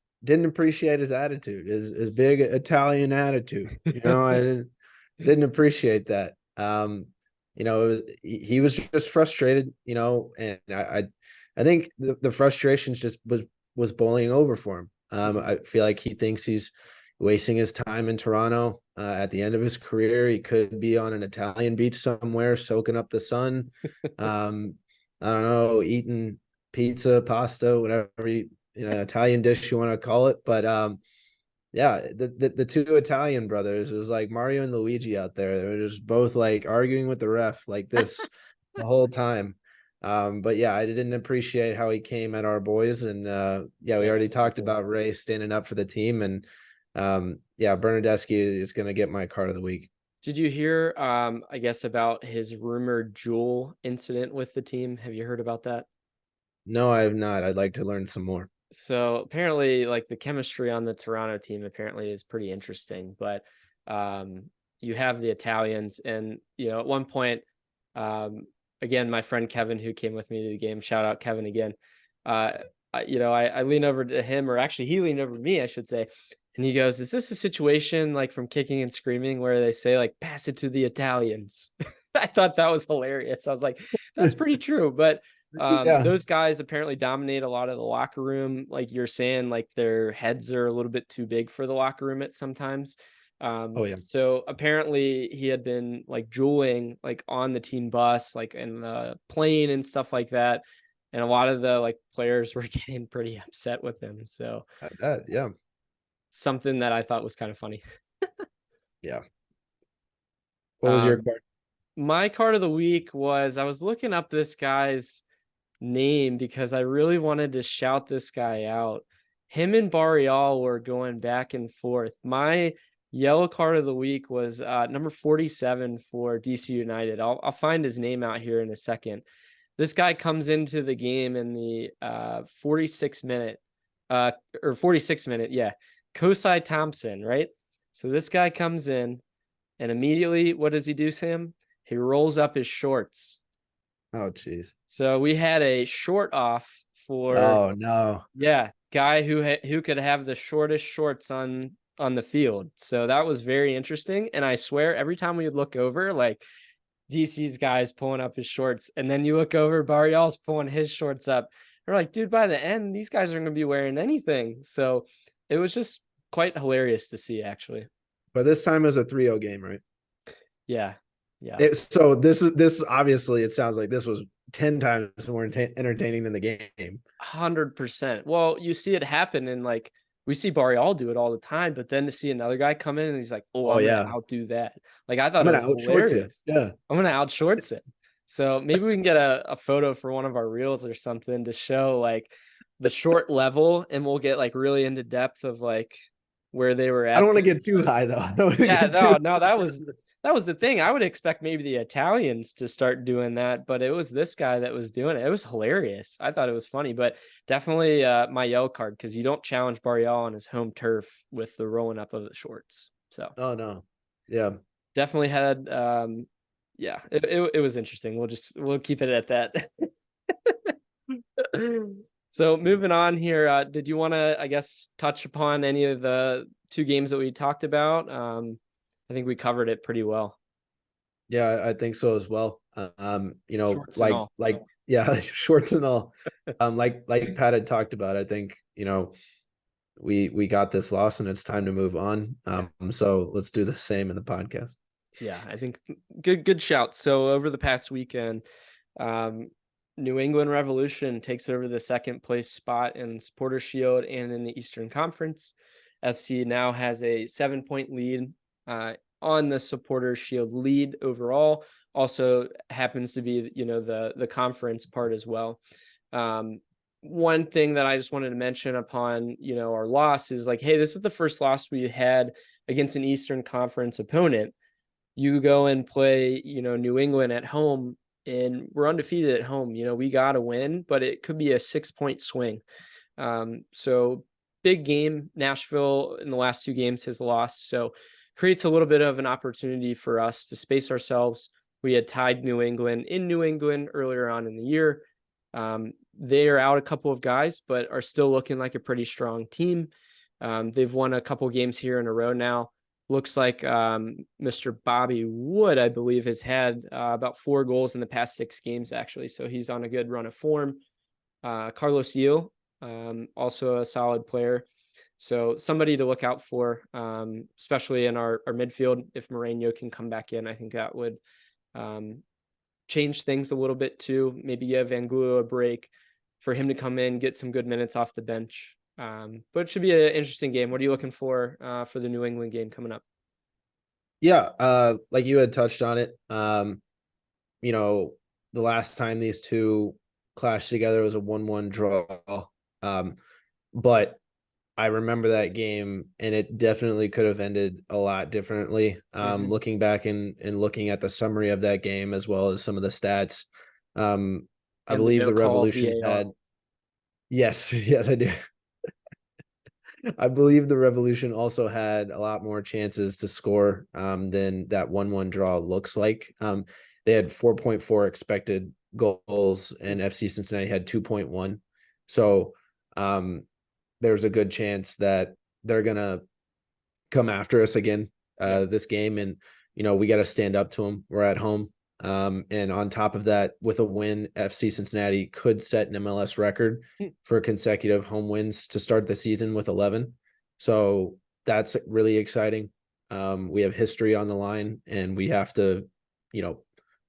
appreciate his attitude, his big Italian attitude. I didn't appreciate that. He was just frustrated, and I think the frustrations just was boiling over for him. I feel like he thinks he's wasting his time in Toronto. At the end of his career, he could be on an Italian beach somewhere, soaking up the sun. I don't know, eating pizza, pasta, whatever Italian dish you want to call it. But yeah, the two Italian brothers, it was like Mario and Luigi out there. They were just both like arguing with the ref like this the whole time. But yeah, I didn't appreciate how he came at our boys. And we already talked about Ray standing up for the team. And Bernardeschi is going to get my card of the week. Did you hear, I guess, about his rumored Jewel incident with the team? Have you heard about that? No, I have not. I'd like to learn some more. So apparently, like, the chemistry on the Toronto team apparently is pretty interesting, but you have the Italians, and at one point, again, my friend Kevin, who came with me to the game, shout out Kevin again. I lean over to him, or actually he leaned over to me, I should say, and he goes, "Is this a situation like from Kicking and Screaming where they say like pass it to the Italians?" I thought that was hilarious. I was like, that's pretty true, but those guys apparently dominate a lot of the locker room. Like you're saying, like their heads are a little bit too big for the locker room at sometimes. So apparently he had been like jeweling like on the team bus, like in the plane and stuff like that. And a lot of the like players were getting pretty upset with him. So something that I thought was kind of funny. Yeah. What was your card? My card of the week was, I was looking up this guy's name because I really wanted to shout this guy out. Him and Barreal were going back and forth. My yellow card of the week was number 47 for DC United. I'll find his name out here in a second. This guy comes into the game in the 46 minute, yeah. Kosai Thompson, right? So this guy comes in, and immediately, what does he do, Sam? He rolls up his shorts. Oh, geez. So we had a short off for. Oh no. Yeah, guy who could have the shortest shorts on the field. So that was very interesting. And I swear, every time we would look over, like DC's guy's pulling up his shorts, and then you look over, Barrial's pulling his shorts up. We're like, dude, by the end, these guys aren't going to be wearing anything. So it was just quite hilarious to see, actually. But this time it was a 3-0 game, right? Yeah. Yeah. So this obviously, it sounds like this was 10 times more entertaining than the game. 100%. Well, you see it happen, and like we see Barrial do it all the time, but then to see another guy come in and he's like, "Oh, I'm gonna outdo that." Like I thought it was hilarious. Yeah, I'm gonna outshorts it. So maybe we can get a photo for one of our reels or something to show like the short level, and we'll get like really into depth of like where they were at. I don't want to get too high though. That was the thing. I would expect maybe the Italians to start doing that, but it was this guy that was doing it. It was hilarious. I thought it was funny, but definitely my yellow card, because you don't challenge Barrial on his home turf with the rolling up of the shorts. So oh no, yeah, definitely had it was interesting. We'll keep it at that. So moving on here, did you want to, I guess, touch upon any of the two games that we talked about? I think we covered it pretty well. Yeah, I think so as well. Shorts and all. Yeah, shorts and all. Like Pat had talked about, I think, we got this loss and it's time to move on. So let's do the same in the podcast. Yeah, I think good shout. So over the past weekend, New England Revolution takes over the second place spot in Supporter Shield and in the Eastern Conference. FC now has a 7-point lead on the Supporter Shield lead overall. Also happens to be, the conference part as well. One thing that I just wanted to mention upon, our loss is like, hey, this is the first loss we had against an Eastern Conference opponent. You go and play, New England at home, and we're undefeated at home. We got to win, but it could be a 6-point swing. So big game. Nashville in the last two games has lost. So creates a little bit of an opportunity for us to space ourselves. We had tied New England in New England earlier on in the year. They are out a couple of guys, but are still looking like a pretty strong team. They've won a couple games here in a row now. Looks like Mr. Bobby Wood, I believe, has had about 4 goals in the past 6 games, actually. So he's on a good run of form. Carlos Yeo, also a solid player. So somebody to look out for, especially in our midfield. If Moreno can come back in, I think that would change things a little bit too. Maybe give Angulo a break for him to come in, get some good minutes off the bench. But it should be an interesting game. What are you looking for the New England game coming up? Yeah, like you had touched on it. The last time these two clashed together was a 1-1 draw. But I remember that game, and it definitely could have ended a lot differently. Looking back and looking at the summary of that game, as well as some of the stats, I believe the Revolution had. Yes, yes, I do. I believe the Revolution also had a lot more chances to score than that 1-1 draw looks like. They had 4.4 expected goals, and FC Cincinnati had 2.1. So there's a good chance that they're gonna come after us again this game, and we got to stand up to them. We're at home, and on top of that, with a win, FC Cincinnati could set an MLS record for consecutive home wins to start the season with 11. So that's really exciting. We have history on the line, and we have to,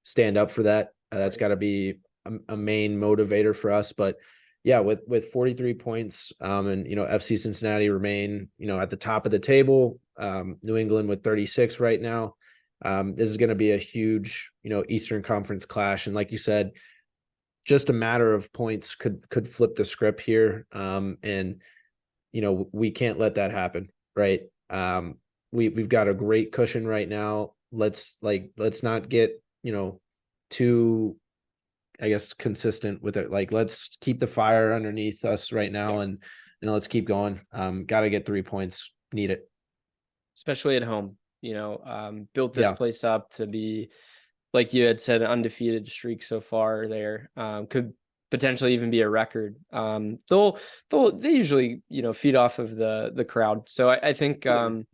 stand up for that. That's got to be a main motivator for us. But yeah, with 43 points, and FC Cincinnati remain, at the top of the table. New England with 36 right now. This is going to be a huge, Eastern Conference clash, and like you said, just a matter of points could flip the script here. And we can't let that happen, right? We've got a great cushion right now. Let's not get too, I guess, consistent with it. Like, let's keep the fire underneath us right now, and let's keep going. Got to get 3 points. Need it, especially at home. Built this place up to be, like you had said, an undefeated streak so far there. Could potentially even be a record. They usually, feed off of the crowd. So I think the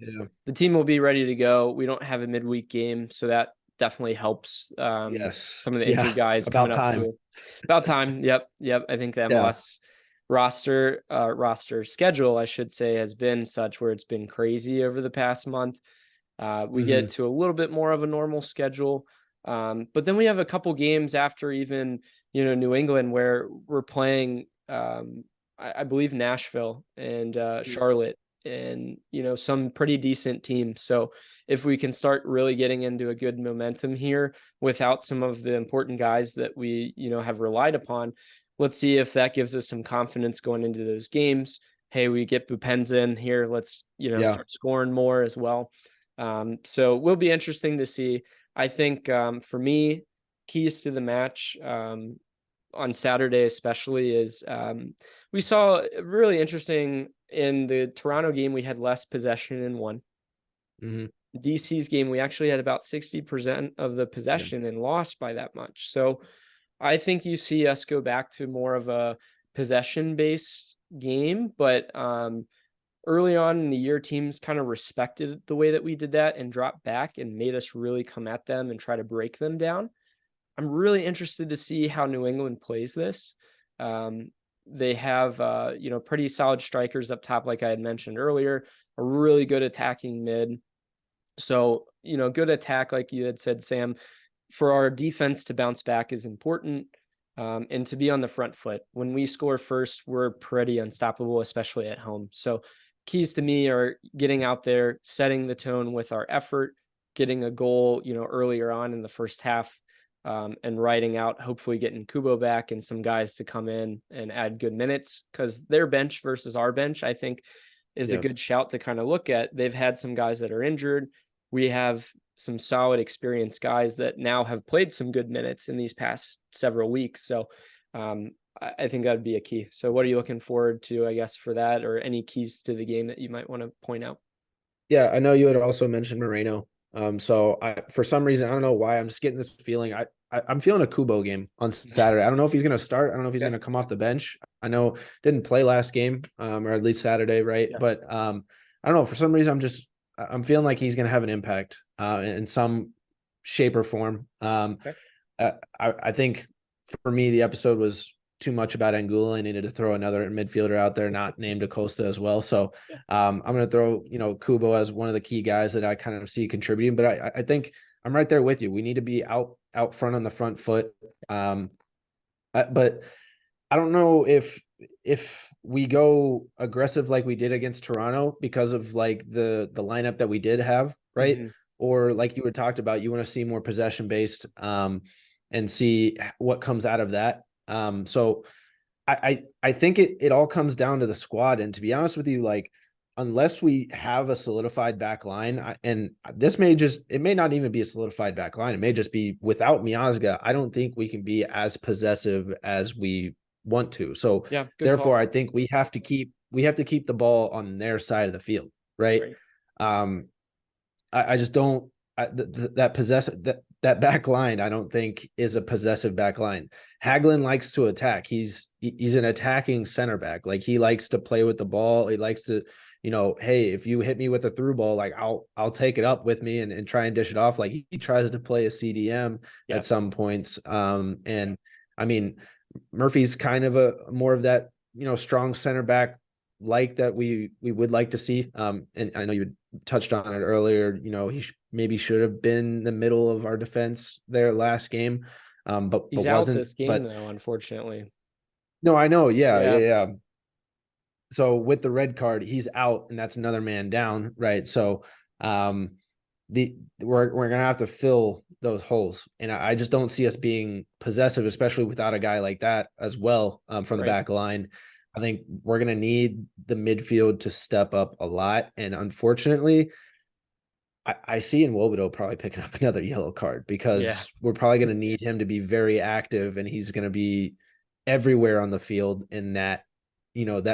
team will be ready to go. We don't have a midweek game, so that definitely helps. Yes. Some of the injured guys about coming time. up too. About time. Yep. I think the MLS roster schedule, I should say, has been such where it's been crazy over the past month. We get to a little bit more of a normal schedule. But then we have a couple games after even, New England, where we're playing, I believe, Nashville and Charlotte and, some pretty decent teams. So if we can start really getting into a good momentum here without some of the important guys that we, have relied upon, let's see if that gives us some confidence going into those games. Hey, we get Bupenza in here. Let's, start scoring more as well. So will be interesting to see. I think for me, keys to the match on Saturday especially is we saw really interesting in the Toronto game. We had less possession in one. DC's game, we actually had about 60% of the possession and lost by that much. So I think you see us go back to more of a possession-based game, but early on in the year, teams kind of respected the way that we did that and dropped back and made us really come at them and try to break them down. I'm really interested to see how New England plays this. They have, pretty solid strikers up top, like I had mentioned earlier, a really good attacking mid. So, good attack, like you had said, Sam, for our defense to bounce back is important. And to be on the front foot. When we score first, we're pretty unstoppable, especially at home. So keys to me are getting out there, setting the tone with our effort, getting a goal, earlier on in the first half, and riding out, hopefully getting Kubo back and some guys to come in and add good minutes, because their bench versus our bench, I think, is a good shout to kind of look at. They've had some guys that are injured. We have some solid experienced guys that now have played some good minutes in these past several weeks. So I think that'd be a key. So what are you looking forward to, I guess, for that, or any keys to the game that you might want to point out? Yeah, I know you had also mentioned Moreno. So for some reason, I don't know why, I'm just getting this feeling. I'm feeling a Kubo game on Saturday. I don't know if he's going to start. I don't know if he's going to come off the bench. I know didn't play last game, or at least Saturday, right? Yeah. But I don't know. For some reason, I'm feeling like he's going to have an impact in some shape or form. I think for me, the episode was too much about Angulo. I needed to throw another midfielder out there, not named Acosta as well. So I'm going to throw, Kubo as one of the key guys that I kind of see contributing. But I think I'm right there with you. We need to be out front on the front foot. But I don't know if we go aggressive like we did against Toronto because of like the lineup that we did have, right? Mm-hmm. Or like you had talked about, you want to see more possession based and see what comes out of that. So I think it all comes down to the squad. And to be honest with you, like, unless we have a solidified back line, and this it may not even be a solidified back line. It may just be without Miazga. I don't think we can be as possessive as we want to. So therefore, I think we have to keep the ball on their side of the field. Right. I just don't, that back line, I don't think is a possessive back line. Hagelin likes to attack. He's an attacking center back. Like, he likes to play with the ball. He likes to, hey, if you hit me with a through ball, like I'll take it up with me and try and dish it off. Like, he tries to play a CDM at some points. And I mean, Murphy's kind of a more of that, strong center back like that we would like to see. And I know you touched on it earlier. He maybe should have been the middle of our defense there last game. But he's out this game though, unfortunately. No, I know. Yeah. So with the red card, he's out, and that's another man down, right? So we're gonna have to fill those holes, and I just don't see us being possessive, especially without a guy like that as well from the back line. I think we're gonna need the midfield to step up a lot, and unfortunately, I see in Wobodo probably picking up another yellow card, because we're probably gonna need him to be very active, and he's gonna be everywhere on the field, and that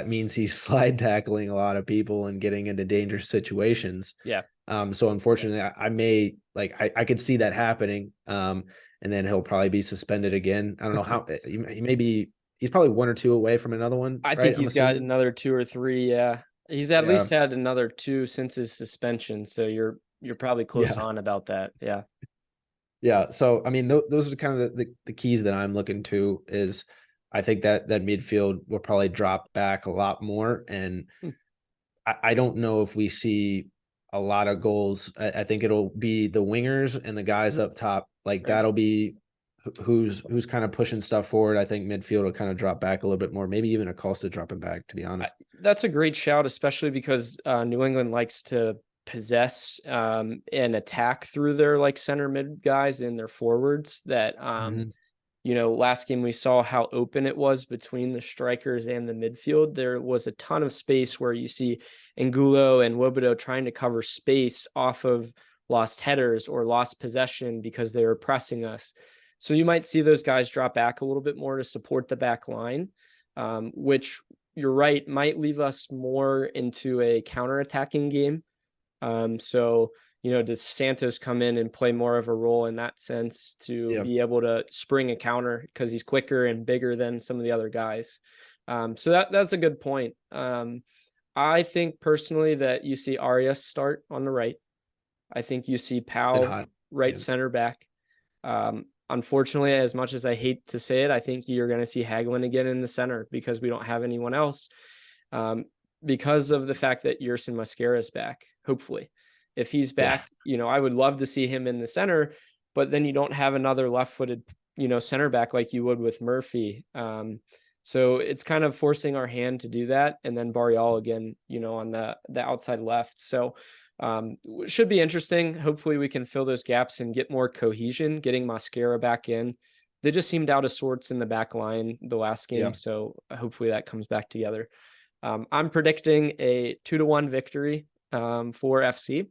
means he's slide tackling a lot of people and getting into dangerous situations. So unfortunately, I could see that happening. And then he'll probably be suspended again. I don't know how. He's probably one or two away from another one. I think he's got another 2 or 3. Yeah, he's at least had another 2 since his suspension. So you're probably close on about that. Yeah. So I mean, those are kind of the keys that I'm looking to. Is I think that midfield will probably drop back a lot more. And I don't know if we see a lot of goals. I think it'll be the wingers and the guys up top. Like, that'll be who's kind of pushing stuff forward. I think midfield will kind of drop back a little bit more, maybe even Acosta dropping back, to be honest. That's a great shout, especially because New England likes to possess and attack through their like center mid guys and their forwards that last game we saw how open it was between the strikers and the midfield. There was a ton of space where you see Angulo and Wobodo trying to cover space off of lost headers or lost possession because they were pressing us. So you might see those guys drop back a little bit more to support the back line, which, you're right, might leave us more into a counter-attacking game. So does Santos come in and play more of a role in that sense to be able to spring a counter because he's quicker and bigger than some of the other guys? So that's a good point. I think personally that you see Arias start on the right. I think you see Been Powell hot. right Yeah. center back. Unfortunately, as much as I hate to say it, I think you're going to see Hagelin again in the center because we don't have anyone else. Because of the fact that Yerson Mosquera is back, hopefully. If he's back, I would love to see him in the center, but then you don't have another left-footed, center back like you would with Murphy. So it's kind of forcing our hand to do that. And then Barrial again, on the outside left. So should be interesting. Hopefully we can fill those gaps and get more cohesion, getting Mosquera back in. They just seemed out of sorts in the back line the last game. Yeah. So hopefully that comes back together. I'm predicting a 2-1 victory for FC.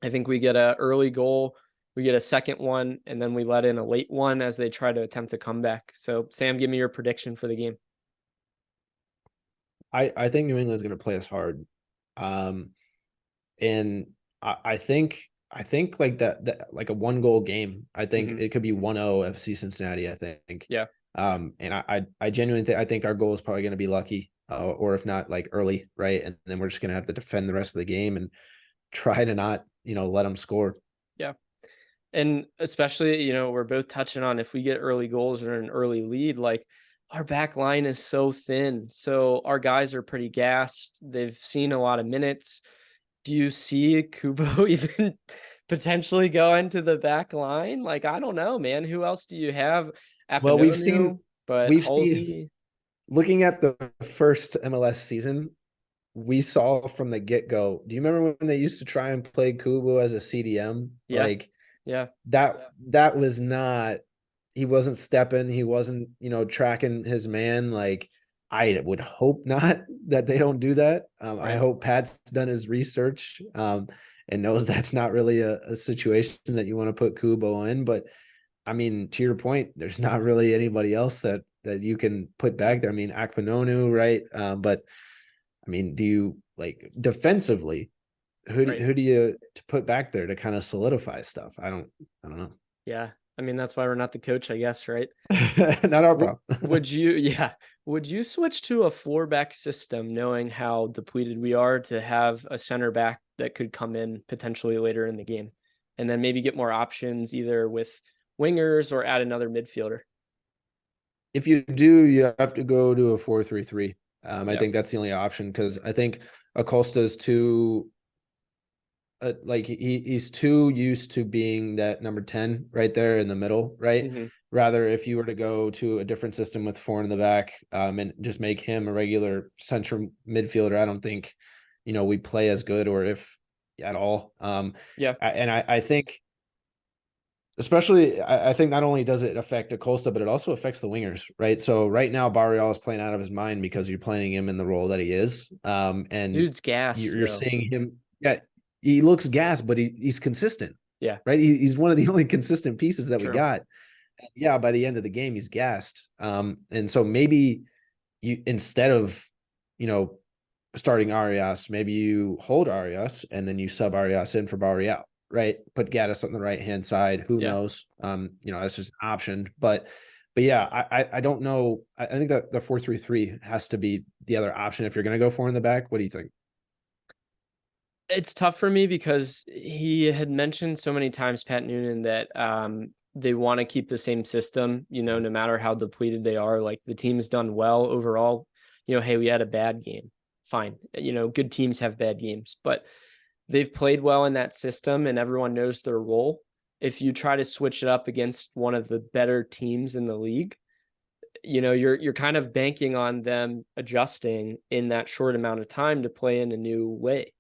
I think we get an early goal, we get a second one, and then we let in a late one as they try to attempt a comeback. So, Sam, give me your prediction for the game. I think New England's going to play us hard, and I think like that like a 1-goal game. I think it could be 1-0 FC Cincinnati. I think. Yeah. And I genuinely think our goal is probably going to be lucky. Or if not, like early, right? And then we're just going to have to defend the rest of the game and try to not, let them score. Yeah. And especially, we're both touching on if we get early goals or an early lead, like our back line is so thin. So our guys are pretty gassed. They've seen a lot of minutes. Do you see Kubo even potentially go into the back line? Like, I don't know, man. Who else do you have? Well, Apinonu, but Halsey. Looking at the first MLS season, we saw from the get-go. Do you remember when they used to try and play Kubo as a CDM? Yeah. Like Yeah. that was not, he wasn't stepping, he wasn't, tracking his man. Like, I would hope not that they don't do that. I hope Pat's done his research and knows that's not really a situation that you want to put Kubo in. But I mean, to your point, there's not really anybody else that you can put back there. I mean, Akpinonu, right? But I mean, do you like defensively? Who do you to put back there to kind of solidify stuff? I don't know. Yeah. I mean, that's why we're not the coach, I guess, right? Not our problem. Would you switch to a 4-back system knowing how depleted we are to have a center back that could come in potentially later in the game and then maybe get more options either with wingers or add another midfielder? If you do, you have to go to a 4-3-3. I think that's the only option because I think Acosta's too like he's too used to being that number 10 right there in the middle, right? Rather, if you were to go to a different system with 4 in the back and just make him a regular central midfielder, I don't think, we play as good or if at all. I think especially, I think not only does it affect Acosta, but it also affects the wingers, right? So right now, Barrial is playing out of his mind because you're playing him in the role that he is. And dude's gas. You're seeing him. Yeah, he looks gassed, but he's consistent. Yeah. Right. He's one of the only consistent pieces that we got. Yeah. By the end of the game, he's gassed. And so maybe you, instead of, starting Arias, maybe you hold Arias and then you sub Arias in for Barrial. Right. Put Gaddis on the right-hand side. Who knows? That's just an option. But yeah, I don't know. I think that the 4-3-3 has to be the other option if you're going to go 4 in the back. What do you think? It's tough for me because he had mentioned so many times, Pat Noonan, that they want to keep the same system, no matter how depleted they are. Like the team's done well overall. Hey, we had a bad game. Fine. Good teams have bad games, but they've played well in that system and everyone knows their role. If you try to switch it up against one of the better teams in the league, you're kind of banking on them adjusting in that short amount of time to play in a new way.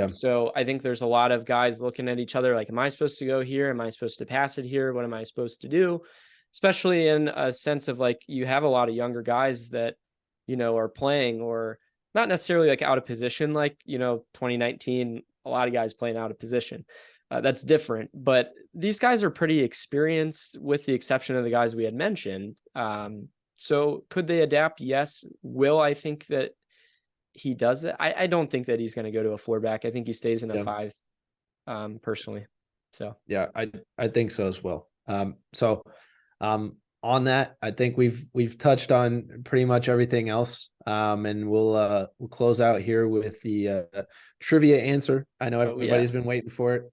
So I think there's a lot of guys looking at each other like, am I supposed to go here? Am I supposed to pass it here? What am I supposed to do? Especially in a sense of like, you have a lot of younger guys that, are playing or not necessarily like out of position, like, 2019, a lot of guys playing out of position. That's different, but these guys are pretty experienced with the exception of the guys we had mentioned. So could they adapt? Yes. Will I think that he does that? I don't think that he's going to go to a 4-back. I think he stays in a 5 personally. So, yeah, I think so as well. on that, I think we've touched on pretty much everything else. And we'll close out here with the trivia answer. I know everybody's been waiting for it.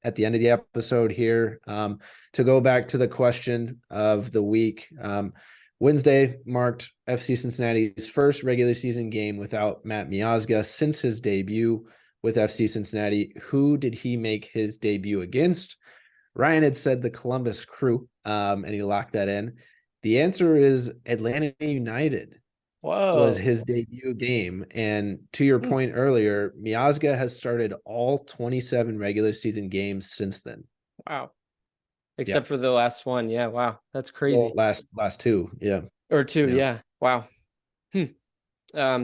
At the end of the episode here, to go back to the question of the week. Wednesday marked FC Cincinnati's first regular season game without Matt Miazga since his debut with FC Cincinnati. Who did he make his debut against? Ryan had said the Columbus Crew, and he locked that in. The answer is Atlanta United. Whoa. Was his debut game. And to your point earlier, Miazga has started all 27 regular season games since then. Wow. Except for the last one. Yeah. Wow. That's crazy. Well, last two. Yeah. Or two. Yeah. Wow.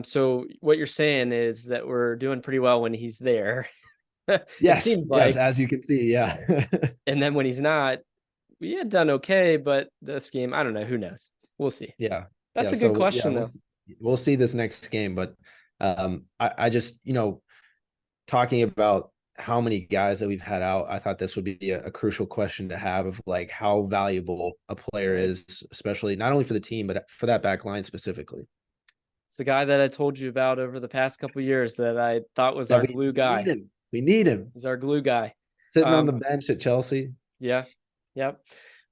So what you're saying is that we're doing pretty well when he's there. Yes, as you can see, yeah. And then when he's not, we had done okay, but this game, I don't know. Who knows? We'll see. Yeah. That's a good question, though. We'll see this next game, but I just, talking about how many guys that we've had out, I thought this would be a crucial question to have of like how valuable a player is, especially not only for the team, but for that back line specifically. It's the guy that I told you about over the past couple of years that I thought was our glue guy. We need him. He's our glue guy. Sitting on the bench at Chelsea. Yeah. Yep.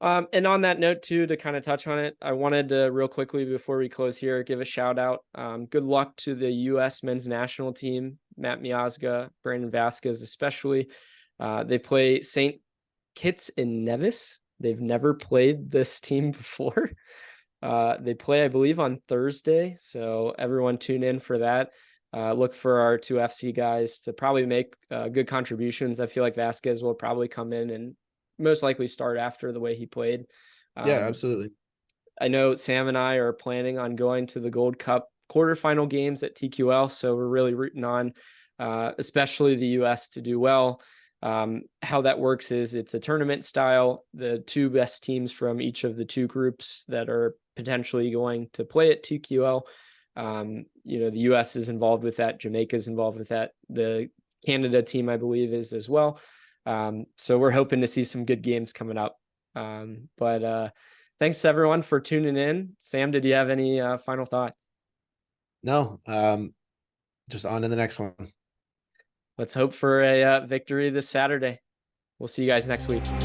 And on that note, too, to kind of touch on it, I wanted to real quickly before we close here, give a shout out. Good luck to the U.S. men's national team, Matt Miazga, Brandon Vasquez, especially. They play St. Kitts and Nevis. They've never played this team before. They play, I believe, on Thursday. So everyone tune in for that. Look for our two FC guys to probably make good contributions. I feel like Vasquez will probably come in and most likely start after the way he played. Yeah, absolutely. I know Sam and I are planning on going to the Gold Cup quarterfinal games at TQL. So we're really rooting on, especially the US to do well. How that works is it's a tournament style. The two best teams from each of the two groups that are potentially going to play at TQL. The US is involved with that. Jamaica is involved with that. The Canada team, I believe, is as well. So we're hoping to see some good games coming up. But thanks everyone for tuning in. Sam, did you have any final thoughts? No, just on to the next one. Let's hope for a victory this Saturday. We'll see you guys next week.